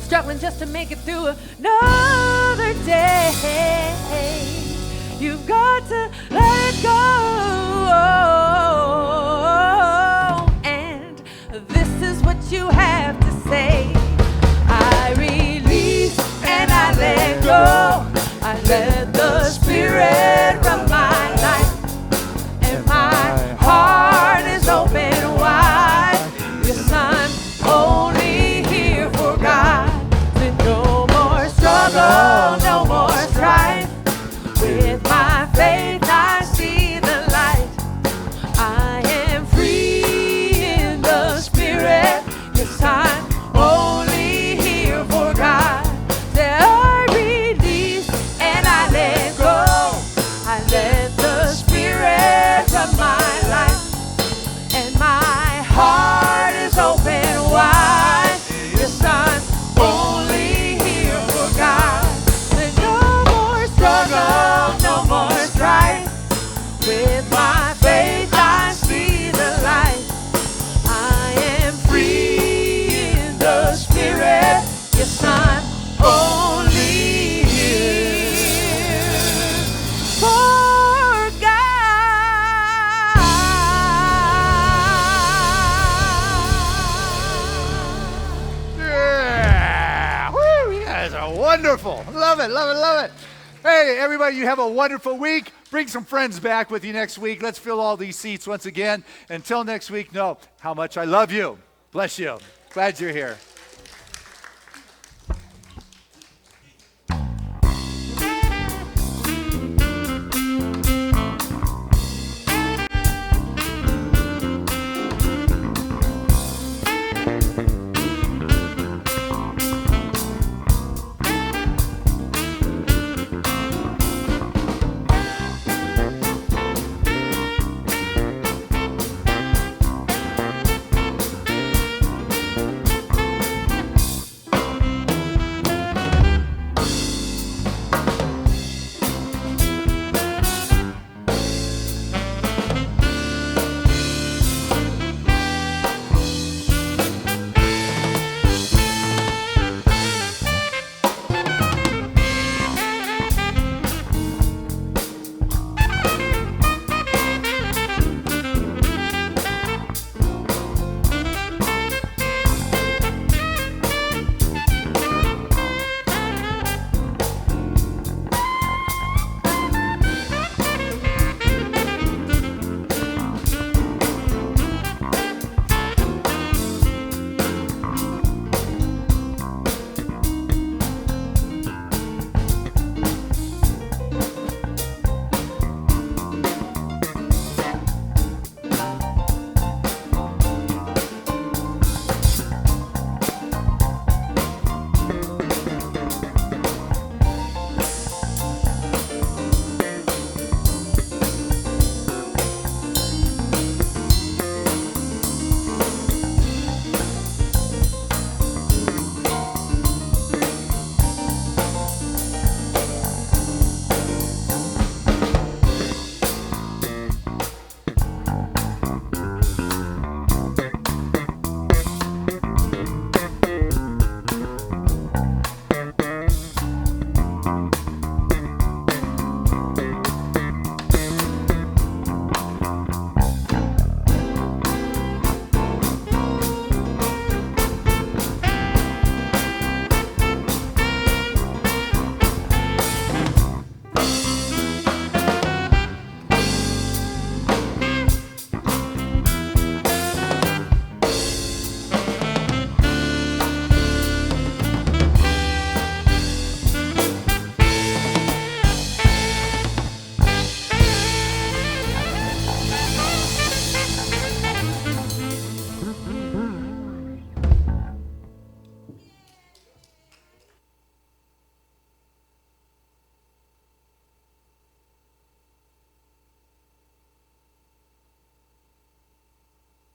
struggling just to make it through another day, you've got to let go. And this is what you have to say. I release and I let go. I let the Spirit run my life, and my heart is open wide. Yes, I'm only here for God. No more struggle, no more strife. With my faith I see the light. I am free in the Spirit. Yes, I'm only here for God. Say I release and I let go. I let the Spirit run my life, and my heart is open wide. Yes, I'm only here for God. There's no more struggle, no more strife. With my faith I see the light. I am free in the Spirit. Yes, I'm only here for God. Yeah! Woo! You guys are wonderful. Love it, love it, love it. Hey, everybody, you have a wonderful week. Bring some friends back with you next week. Let's fill all these seats once again. Until next week, know how much I love you. Bless you. Glad you're here.